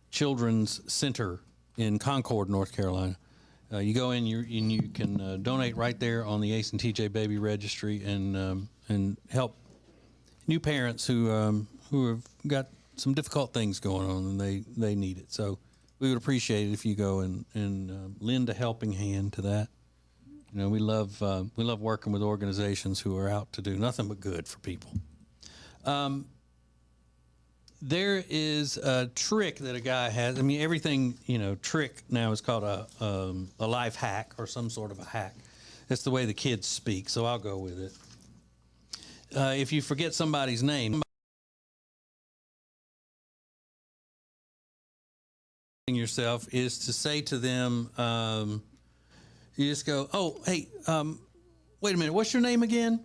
Children's Center in Concord, North Carolina. You go in, and you can donate right there on the Ace and TJ Baby Registry and help new parents who have got some difficult things going on and they need it. So we would appreciate it if you go and lend a helping hand to that. We love working with organizations who are out to do nothing but good for people. There is a trick that a guy has. I mean, everything, trick now is called a life hack or some sort of a hack. That's the way the kids speak, so I'll go with it. If you forget somebody's name, yourself is to say to them, you just go, "Oh, hey, wait a minute, what's your name again?"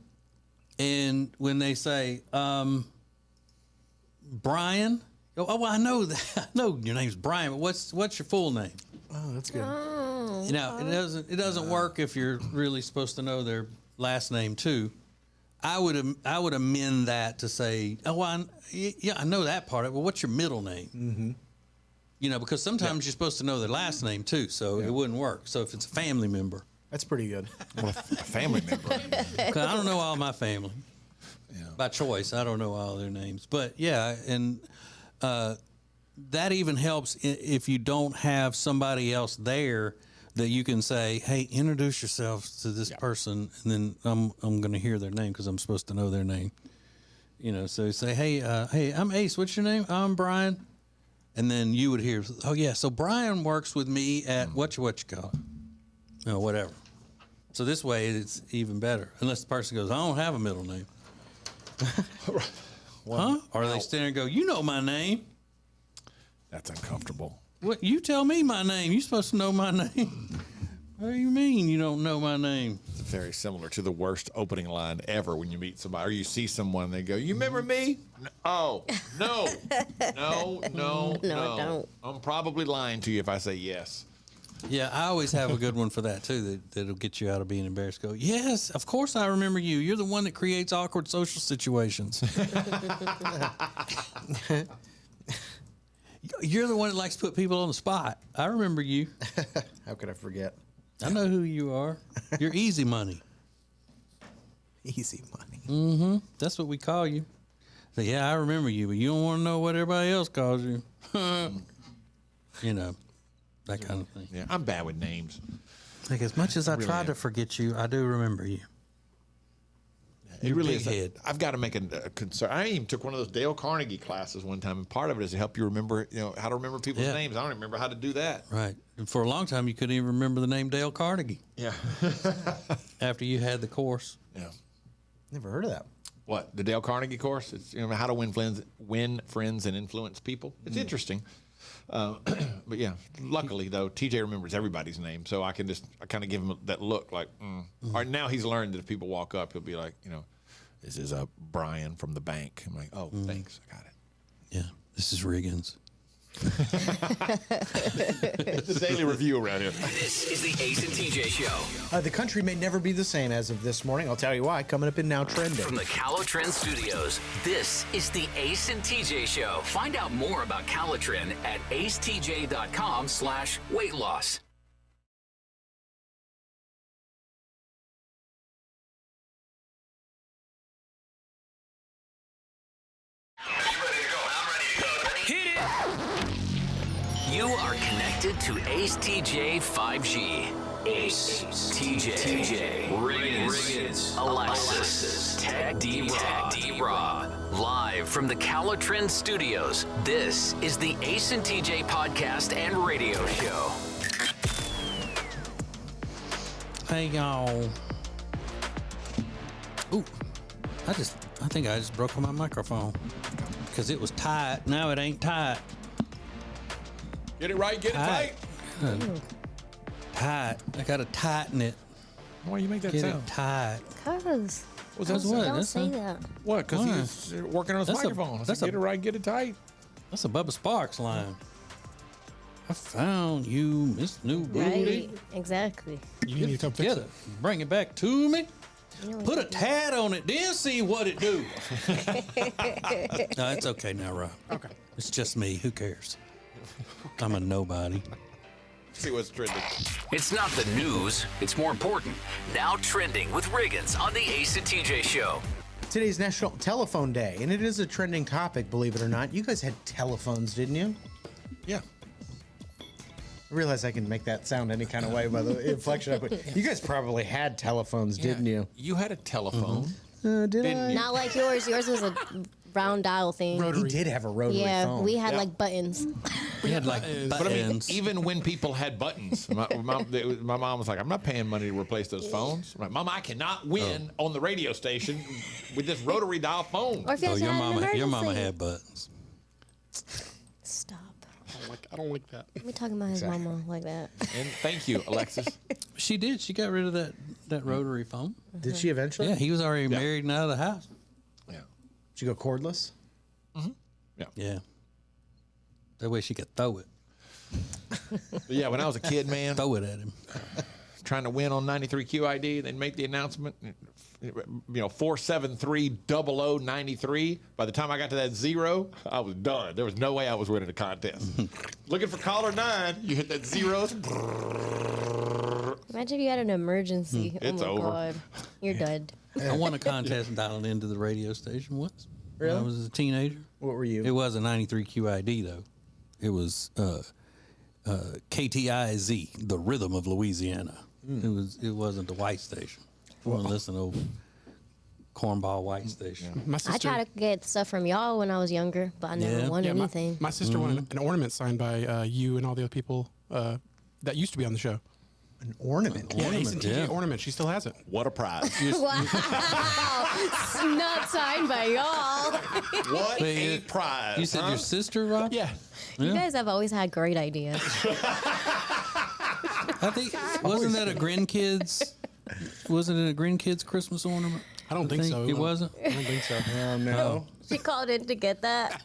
And when they say, Brian. Oh, well, I know that. I know your name's Brian, but what's your full name? Oh, that's good. You know, it doesn't work if you're really supposed to know their last name too. I would amend that to say, oh, well, I know that part of it. Well, what's your middle name? Mm-hmm. You know, because sometimes you're supposed to know their last name too, so it wouldn't work. So if it's a family member, That's pretty good. Well, a family member. 'cause I don't know all my family by choice. I don't know all their names, but yeah, and that even helps if you don't have somebody else there that you can say, hey, introduce yourself to this person, and then I'm going to hear their name because I'm supposed to know their name. You know, so say, hey, I'm Ace. What's your name? I'm Brian. And then you would hear, oh yeah, so Brian works with me at what you call it, whatever. So this way it's even better, unless the person goes, I don't have a middle name. Huh? Or they stand there and go, you know my name. That's uncomfortable. What? You tell me my name. You're supposed to know my name. What do you mean you don't know my name? It's very similar to the worst opening line ever when you meet somebody or you see someone. They go, "You remember me?" Oh, no, no, no, No, I don't. I'm probably lying to you if I say yes. Yeah, I always have a good one for that too. That'll get you out of being embarrassed. Go, yes, of course I remember you. You're the one that creates awkward social situations. You're the one that likes to put people on the spot. I remember you. How could I forget? I know who you are. You're easy money. Easy money. Mm-hmm. That's what we call you. So, yeah, I remember you, but you don't want to know what everybody else calls you. You know, that kind of thing. Yeah, I'm bad with names. Like, as much as I really try am. to forget you, I do remember you. It You're really big is. head. I've got to make a concern. I even took one of those Dale Carnegie classes one time, and part of it is to help you remember, how to remember people's Yeah. names. I don't even remember how to do that. Right. And for a long time, you couldn't even remember the name Dale Carnegie Yeah. after you had the course. Yeah. Never heard of that. What, the Dale Carnegie course? It's how to win friends and influence people. It's interesting. But yeah, luckily though, TJ remembers everybody's name, so I kind of give him that look like. Or now he's learned that if people walk up, he'll be like, this is Brian from the bank. I'm like, oh, thanks, I got it. Yeah. This is Riggins. It's the daily review around here. This is the Ace and TJ Show The country may never be the same as of this morning. I'll tell you why. Coming up in Now Trending. from the Calotrend Studios. This is the Ace and TJ Show. Find out more about Calotrend at acetj.com/weight loss. Hit it! You are connected to Ace TJ 5G. Ace TJ Riggins Alexis Tech D Rob. Live from the Calotrend Studios. This is the Ace and TJ podcast and radio show. Hey, y'all. Ooh. I think I just broke my microphone because it was tight. Now it ain't tight. Get it right, get it tight. Tight. I got to tighten it. Why do you make that Get sound? it tight. Cause What's That's that what? sound? don't That's say a- that. What? Because Why? he's working on his That's a- microphone. I that's said, a- get it right, get it tight. That's a Bubba Sparks line. I found you, Miss New Booty. Right? Exactly. You need to come fix Get it. it. Bring it back to me. You know Put a what? tat on it, then see what it do. No, it's okay now, Rob. Okay. It's just me. Who cares? I'm a nobody. See what's trending. It's not the news, it's more important. Now trending with Riggins on the Ace and TJ Show. Today's National Telephone Day, and it is a trending topic, believe it or not. You guys had telephones, didn't you? Yeah. I realize I can make that sound any kind of way by the inflection I put. You guys probably had telephones, didn't you? You had a telephone. Did Didn't I? you? Not like yours. Yours was a round dial thing. He did have a rotary Yeah, phone. we had Yeah. like buttons. We had like But I mean, buttons. even when people had buttons, my mom was like, I'm not paying money to replace those phones. I'm like, Mom, I cannot win on the radio station with this rotary dial phone. Or if you Oh, had your an mama emergency. had buttons. Stop. I don't like that. We talking about his mama like that. And thank you, Alexis. She did. She got rid of that rotary phone. Did she eventually? Yeah, he was already married and out of the house. Yeah. Did you go cordless? Yeah. That way she could throw it. But yeah, when I was a kid, man, Throw it at him. trying to win on 93 QID, they'd make the announcement, 4730093. By the time I got to that 0, I was done. There was no way I was winning a contest. Looking for caller 9, you hit that 0. Imagine if you had an emergency. It's oh my over. God. You're dead. I won a contest dialed into the radio station once. Really? When I was a teenager. What were you? It wasn't 93 QID, though. It was KTIZ, the rhythm of Louisiana. It wasn't the white station. I want to listen to old cornball white station. My I sister, tried to get stuff from y'all when I was younger, but I never won anything. My sister wanted an ornament signed by you and all the other people that used to be on the show. An ornament. Yeah, Ace and TJ yeah. ornament. She still has it. What a prize. Wow. Not signed by y'all. What Wait, a you- prize. You said huh? your sister, Rob? Yeah. You guys have always had great ideas. I think, wasn't that a grandkids? Wasn't it a grandkids Christmas ornament? I don't think so. It wasn't? I don't think so. Oh, no. She called in to get that.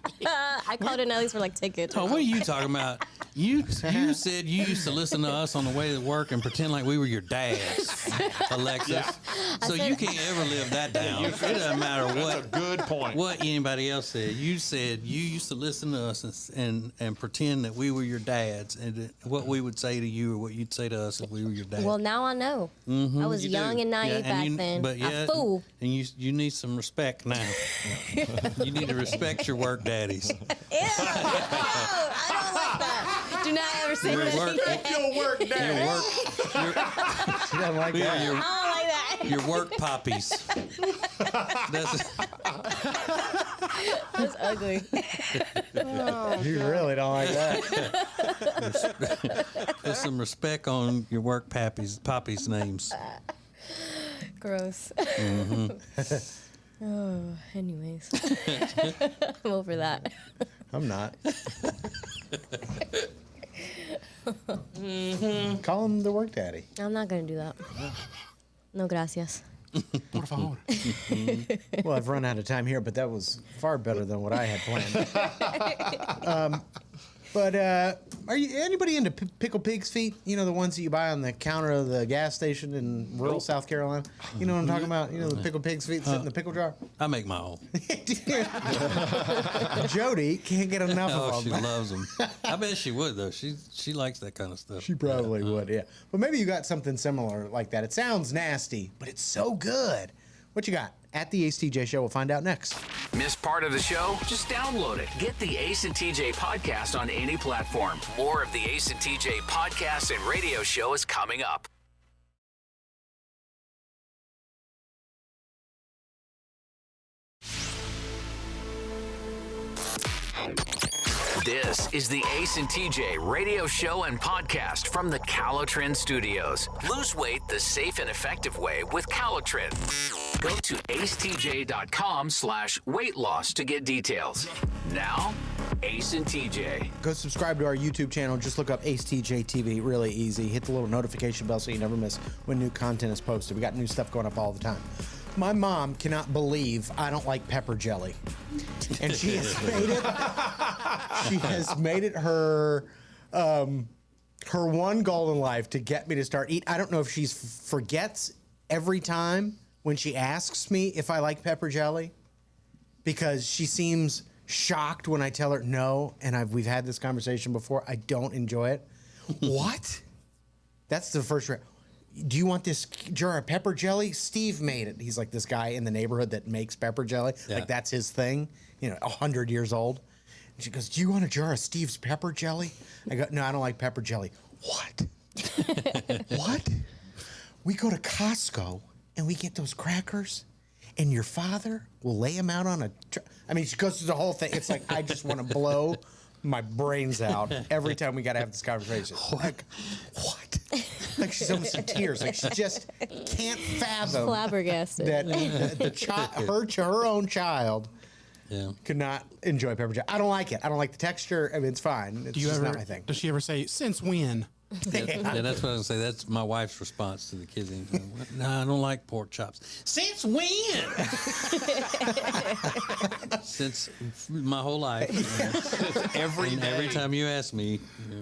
I called in at least for like tickets. Oh, what are you talking about? You said you used to listen to us on the way to work and pretend like we were your dads, Alexis. So you can't ever live that down. It doesn't matter That's a good point. what anybody else said. You said you used to listen to us and pretend that we were your dads and that what we would say to you or what you'd say to us if we were your dads. Well, now I know. I was You young do. and naive Yeah, back then. But A fool. And you need some respect now. You need to respect your work daddies. Ew, I don't like that. Do not ever say Your that work- again. Your work, Your Dad. work, She doesn't like that. I don't like that. your work poppies. That's, That's ugly. You really don't like that. there's some respect on your work poppies names. Gross. Oh, anyways. I'm over that. I'm not. Call him the work daddy. I'm not going to do that. No gracias. Por favor. Well, I've run out of time here, but that was far better than what I had planned. But are you anybody into pickled pig's feet? You know, the ones that you buy on the counter of the gas station in rural South Carolina? You know what I'm talking about? You know, the pickled pig's feet sit in the pickle jar? I make my own. Jody can't get enough Oh, of she them. loves them. I bet she would though. She likes that kind of stuff. She probably would, yeah. But maybe you got something similar like that. It sounds nasty, but it's so good. What you got? At the Ace TJ Show, we'll find out next. Missed part of the show? Just download it. Get the Ace and TJ podcast on any platform. More of the Ace and TJ podcast and radio show is coming up. This is the Ace and TJ radio show and podcast from the Calotren Studios. Lose weight the safe and effective way with Calotren. Go to acetj.com/weight loss to get details. Now, Ace and TJ. Go subscribe to our YouTube channel. Just look up Ace TJ TV. Really easy. Hit the little notification bell so you never miss when new content is posted. We got new stuff going up all the time. My mom cannot believe I don't like pepper jelly, and she has made it. She has made it her her one goal in life to get me to start eat. I don't know if she forgets every time when she asks me if I like pepper jelly, because she seems shocked when I tell her no, and we've had this conversation before. I don't enjoy it. What? That's the first. Do you want this jar of pepper jelly? Steve made it. He's like this guy in the neighborhood that makes pepper jelly. Yeah. Like that's his thing. 100 years old. And she goes, "Do you want a jar of Steve's pepper jelly?" I go, "No, I don't like pepper jelly." What? What? We go to Costco and we get those crackers, and your father will lay them out on a. I mean, she goes through the whole thing. It's like I just want to blow my brains out every time we got to have this conversation. Like, what? Like she's almost in tears. Like she just can't fathom Flabbergasted. that her own child Yeah. could not enjoy pepper jelly. I don't like it. I don't like the texture. I mean, it's fine. It's just not my thing. Does she ever say, since when? Yeah, that's what I was gonna say. That's my wife's response to the kids. No, I don't like pork chops. Since when? Since my whole life. Every time you ask me.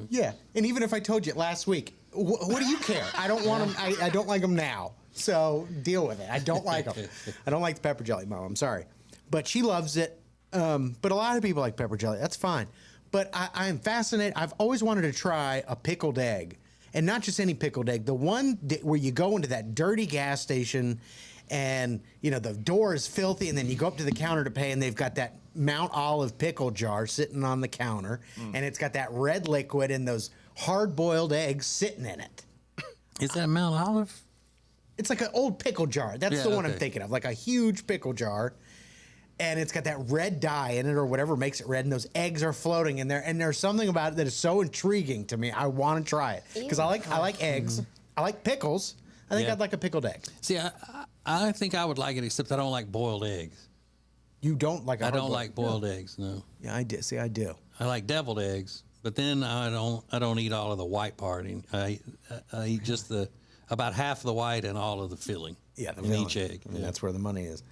Yeah, and even if I told you last week, what do you care? I don't want them. I don't like them now. So deal with it. I don't like them. I don't like the pepper jelly, Mom. I'm sorry, but she loves it. But a lot of people like pepper jelly. That's fine. But I am fascinated. I've always wanted to try a pickled egg, and not just any pickled egg. The one where you go into that dirty gas station, and the door is filthy, and then you go up to the counter to pay, and they've got that Mount Olive pickle jar sitting on the counter, and it's got that red liquid and those hard-boiled eggs sitting in it. Is that Mount Olive? It's like an old pickle jar. That's the one I'm thinking of, like a huge pickle jar. And it's got that red dye in it or whatever makes it red, and those eggs are floating in there. And there's something about it that is so intriguing to me. I want to try it because I like eggs. I like pickles. I think I'd like a pickled egg. See, I think I would like it, except I don't like boiled eggs. You don't like? I don't like boiled eggs. No. Yeah, I do. See, I do. I like deviled eggs, but then I don't eat all of the white part. I eat just about half the white and all of the filling. Yeah, in each egg. I mean, that's where the money is.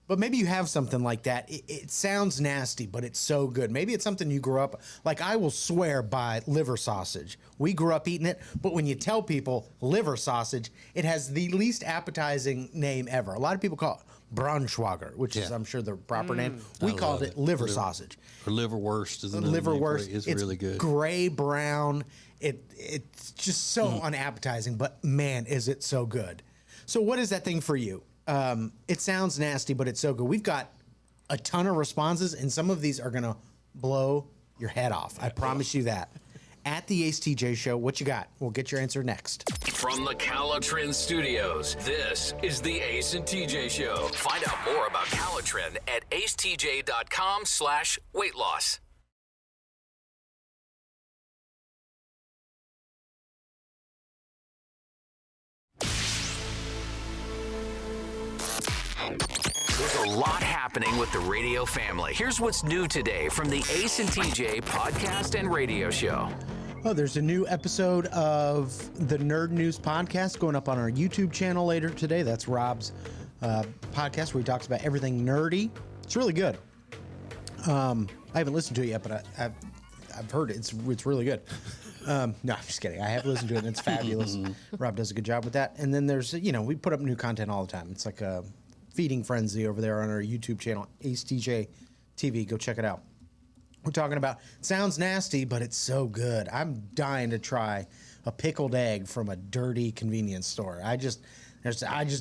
But maybe you have something like that. It sounds nasty, but it's so good. Maybe it's something you grew up, like I will swear by liver sausage. We grew up eating it, but when you tell people liver sausage, it has the least appetizing name ever. A lot of people call it Braunschweiger, which is, I'm sure, the proper name. We called it liver sausage. Or liverwurst is another name for it. It's really good. Gray brown. It's just so unappetizing, but man, is it so good. So what is that thing for you? It sounds nasty, but it's so good. We've got a ton of responses, and some of these are going to blow your head off. I promise you that. At the Ace TJ Show, what you got? We'll get your answer next. From the Calotrin Studios, this is the Ace and TJ Show. Find out more about Calotrin at acetj.com/weight loss. There's a lot happening with the radio family. Here's what's new today from the Ace and TJ podcast and radio show. Oh, there's a new episode of the Nerd News podcast going up on our YouTube channel later today. That's Rob's podcast where he talks about everything nerdy. It's really good. I haven't listened to it yet, but I've heard it. It's really good. No, I'm just kidding. I have listened to it, and it's fabulous. Rob does a good job with that. And then there's, we put up new content all the time. It's like a feeding frenzy over there on our YouTube channel, Ace TJ TV. Go check it out. We're talking about, it sounds nasty, but it's so good. I'm dying to try a pickled egg from a dirty convenience store. I just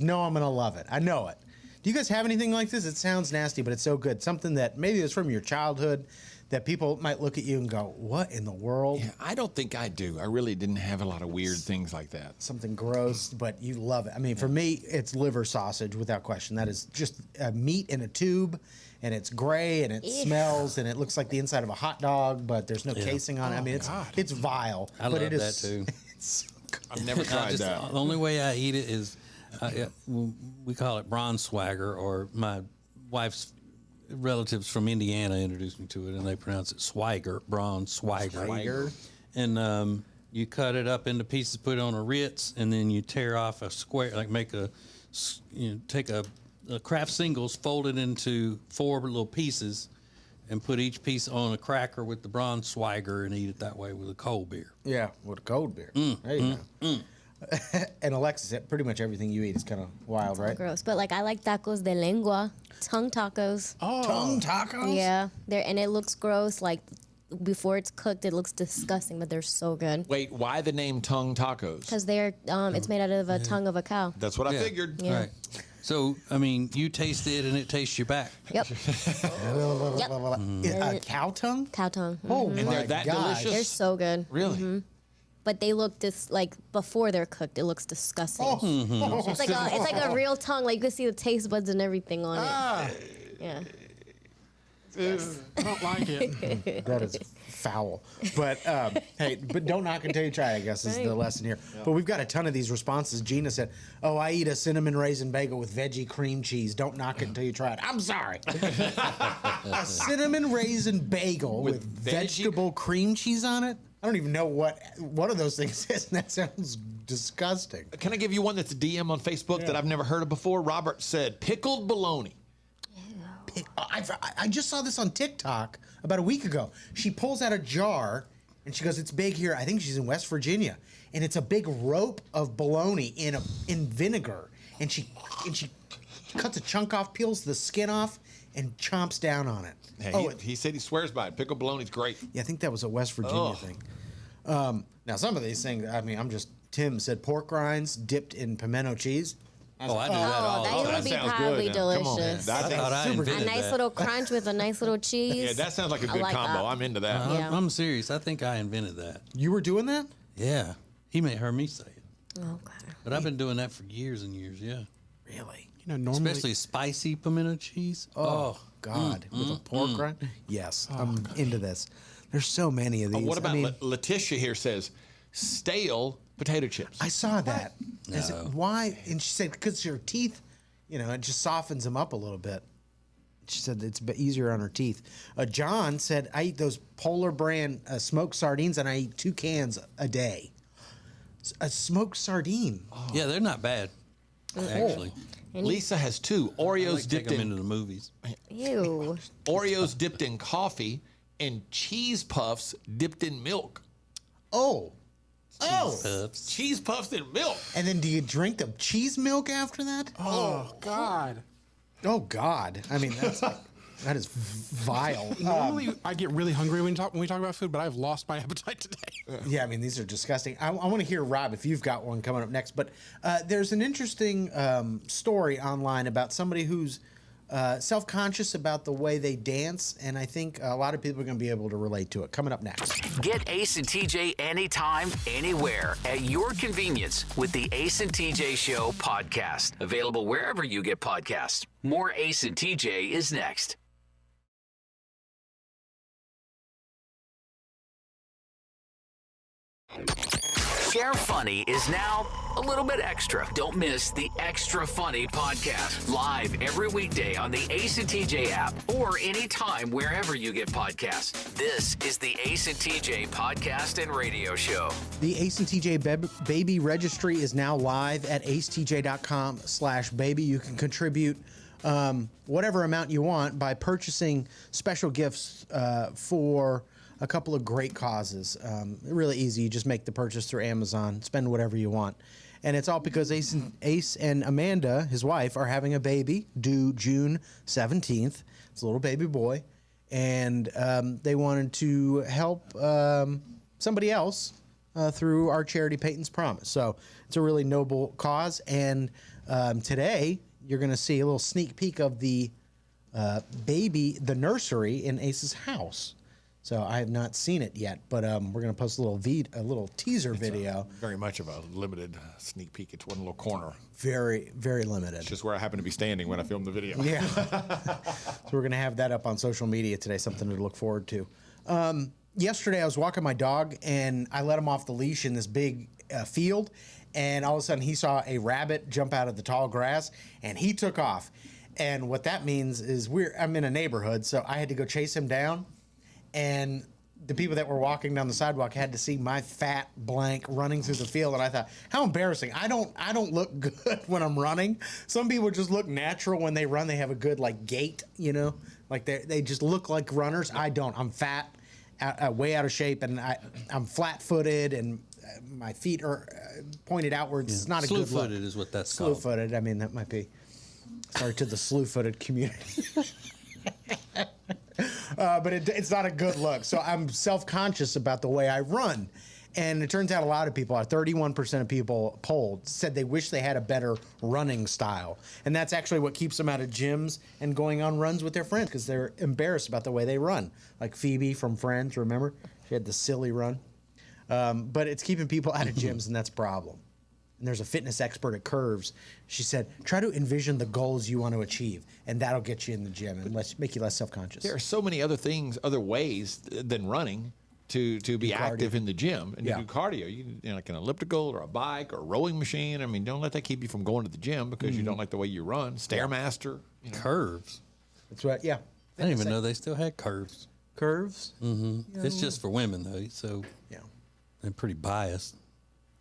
know I'm going to love it. I know it. Do you guys have anything like this? It sounds nasty, but it's so good. Something that maybe is from your childhood that people might look at you and go, what in the world? Yeah, I don't think I do. I really didn't have a lot of weird things like that. Something gross, but you love it. I mean, for me, it's liver sausage without question. That is just meat in a tube, and it's gray, and it smells, and it looks like the inside of a hot dog, but there's no casing on it. I mean, it's vile. I love that too. It's so good. I've never tried that. The only way I eat it is, we call it Braunschweiger, or my wife's relatives from Indiana introduced me to it, and they pronounce it Schweiger, Braunschweiger. And you cut it up into pieces, put it on a Ritz, and then you tear off a square, like take a Kraft Singles, fold it into 4 little pieces, and put each piece on a cracker with the Braunschweiger and eat it that way with a cold beer. Yeah, with a cold beer. There you go. And Alexis, pretty much everything you eat is kind of wild, right? Gross, but like I like tacos de lengua, tongue tacos. Oh, tongue tacos? Yeah, and it looks gross. Like before it's cooked, it looks disgusting, but they're so good. Wait, why the name tongue tacos? Because they're it's made out of a tongue of a cow. That's what I figured. Yeah. Right. So, I mean, you taste it and it tastes you back. Yep. A cow tongue? Cow tongue. Oh, And they're that delicious? They're so good. Really? But they look like before they're cooked, it looks disgusting. It's like a real tongue. Like you can see the taste buds and everything on it. Yeah. I don't like it. That is foul. But hey, but don't knock until you try it, I guess is the lesson here. But we've got a ton of these responses. Gina said, oh, I eat a cinnamon raisin bagel with veggie cream cheese. Don't knock it until you try it. I'm sorry. A cinnamon raisin bagel with vegetable cream cheese on it? I don't even know what one of those things is, and that sounds disgusting. Can I give you one that's a DM on Facebook that I've never heard of before? Robert said pickled bologna. I just saw this on TikTok about a week ago. She pulls out a jar, and she goes, "It's big here." I think she's in West Virginia, and it's a big rope of bologna in vinegar, and she cuts a chunk off, peels the skin off, and chomps down on it. Hey, he said he swears by it. Pickled bologna's great. Yeah, I think that was a West Virginia thing. Now, some of these things, I mean, Tim said pork rinds dipped in pimento cheese. Oh, I do that all the that time. would be sounds probably good. Come on, delicious. man. I thought I A invented nice that. little crunch with a nice little cheese. Yeah, that sounds like a good like combo. that. I'm into that. Yeah. I'm serious. I think I invented that. You were doing that? Yeah. He may heard me say it. Okay. But I've been doing that for years and years, yeah. Really? You know, normally Especially spicy pimento cheese. Oh, God, with a pork rind? Yes, I'm into this. There's so many of these. What about I mean, Letitia here says stale potato chips? I saw that. Is it, No. why? And she said, because your teeth, it just softens them up a little bit. She said it's easier on her teeth. John said, I eat those Polar brand smoked sardines, and I eat 2 cans a day. A smoked sardine. yeah, they're not bad, actually. Lisa has 2 I Oreos like to take dipped them in into the movies. Ew. Oreos dipped in coffee and cheese puffs dipped in milk. Oh. Puffs. Cheese puffs in milk. And then do you drink the cheese milk after that? oh God. Oh, God. I mean, that is vile. Normally, I get really hungry when we talk about food, but I've lost my appetite today. Yeah, I mean, these are disgusting. I want to hear, Rob, if you've got one coming up next. But there's an interesting story online about somebody who's self-conscious about the way they dance, and I think a lot of people are going to be able to relate to it. Coming up next. Get Ace and TJ anytime, anywhere, at your convenience with the Ace and TJ Show podcast. Available wherever you get podcasts. More Ace and TJ is next. Share Funny is now a little bit extra. Don't miss the Extra Funny podcast. Live every weekday on the Ace and TJ app or anytime wherever you get podcasts. This is the Ace and TJ podcast and radio show. The Ace and TJ Baby Registry is now live at acetj.com/baby. You can contribute whatever amount you want by purchasing special gifts for a couple of great causes. Really easy. You just make the purchase through Amazon, spend whatever you want. And it's all because Ace and Amanda, his wife, are having a baby due June 17th. It's a little baby boy. And they wanted to help somebody else through our charity Peyton's Promise. So it's a really noble cause. And today you're going to see a little sneak peek of the the nursery in Ace's house. So I have not seen it yet, but we're going to post a little teaser video. Very much of a limited sneak peek. It's one little corner. Very, very limited. It's just where I happen to be standing when I filmed the video. Yeah. So we're going to have that up on social media today, something to look forward to. Yesterday I was walking my dog, and I let him off the leash in this big field, and all of a sudden he saw a rabbit jump out of the tall grass, and he took off. And what that means is I'm in a neighborhood, so I had to go chase him down. And the people that were walking down the sidewalk had to see my fat blank running through the field, and I thought, how embarrassing. I don't look good when I'm running. Some people just look natural when they run. They have a good gait, like they just look like runners. I don't. I'm fat, way out of shape, and I'm flat-footed, and my feet are pointed outwards. It's not a good look. Slew-footed is what that's called. Slew-footed. I mean, that might be. Sorry to the slew-footed community. But it's not a good look. So I'm self-conscious about the way I run. And it turns out a lot of people, 31% of people polled, said they wish they had a better running style. And that's actually what keeps them out of gyms and going on runs with their friends, because they're embarrassed about the way they run. Like Phoebe from Friends, remember? She had the silly run. But it's keeping people out of gyms, and that's a problem. And there's a fitness expert at Curves. She said, try to envision the goals you want to achieve, and that'll get you in the gym and make you less self-conscious. There are so many other ways than running to be active in the gym and to do cardio. You like an elliptical or a bike or a rowing machine. I mean, don't let that keep you from going to the gym because you don't like the way you run. Stairmaster. Curves. That's right, yeah. I didn't even know they still had curves. curves. It's just for women though, so Yeah. they're pretty biased.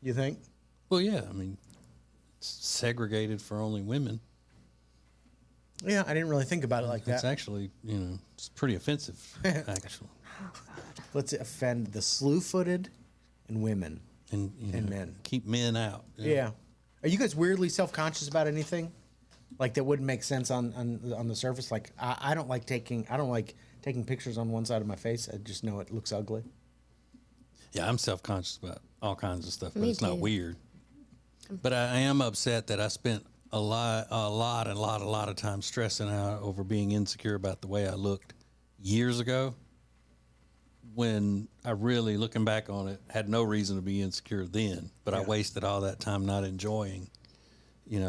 You think? Well, yeah, I mean, it's segregated for only women. Yeah, I didn't really think about it like It's that. actually, it's pretty offensive, actually. Let's offend the slew-footed and women. And, And men. Keep men out. Yeah. Are you guys weirdly self-conscious about anything? Like that wouldn't make sense on the surface? Like I don't like taking pictures on one side of my face. I just know it looks ugly. Yeah, I'm self-conscious about all kinds of stuff, but Me it's not too. weird. But I am upset that I spent a lot of time stressing out over being insecure about the way I looked years ago, when I really, looking back on it, had no reason to be insecure then. But I wasted all that time not enjoying,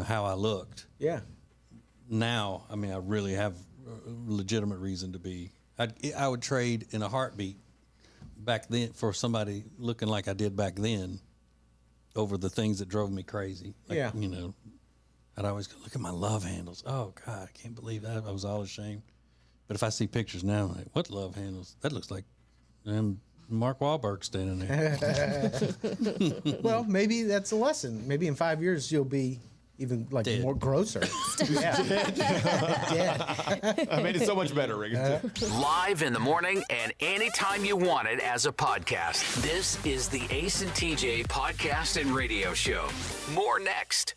how I looked. Yeah. Now, I mean, I really have a legitimate reason to be. I would trade in a heartbeat back then for somebody looking like I did back then over the things that drove me crazy. Like, Yeah. I'd always go, look at my love handles. Oh, God, I can't believe that. I was all ashamed. But if I see pictures now, I'm like, what love handles? That looks like Mark Wahlberg standing there. Well, maybe that's a lesson. Maybe in 5 years you'll be even like Dead. more grosser. Yeah. Dead. I made it so much better, Riggins. Live in the morning and anytime you want it as a podcast. This is the Ace and TJ podcast and radio show. More next.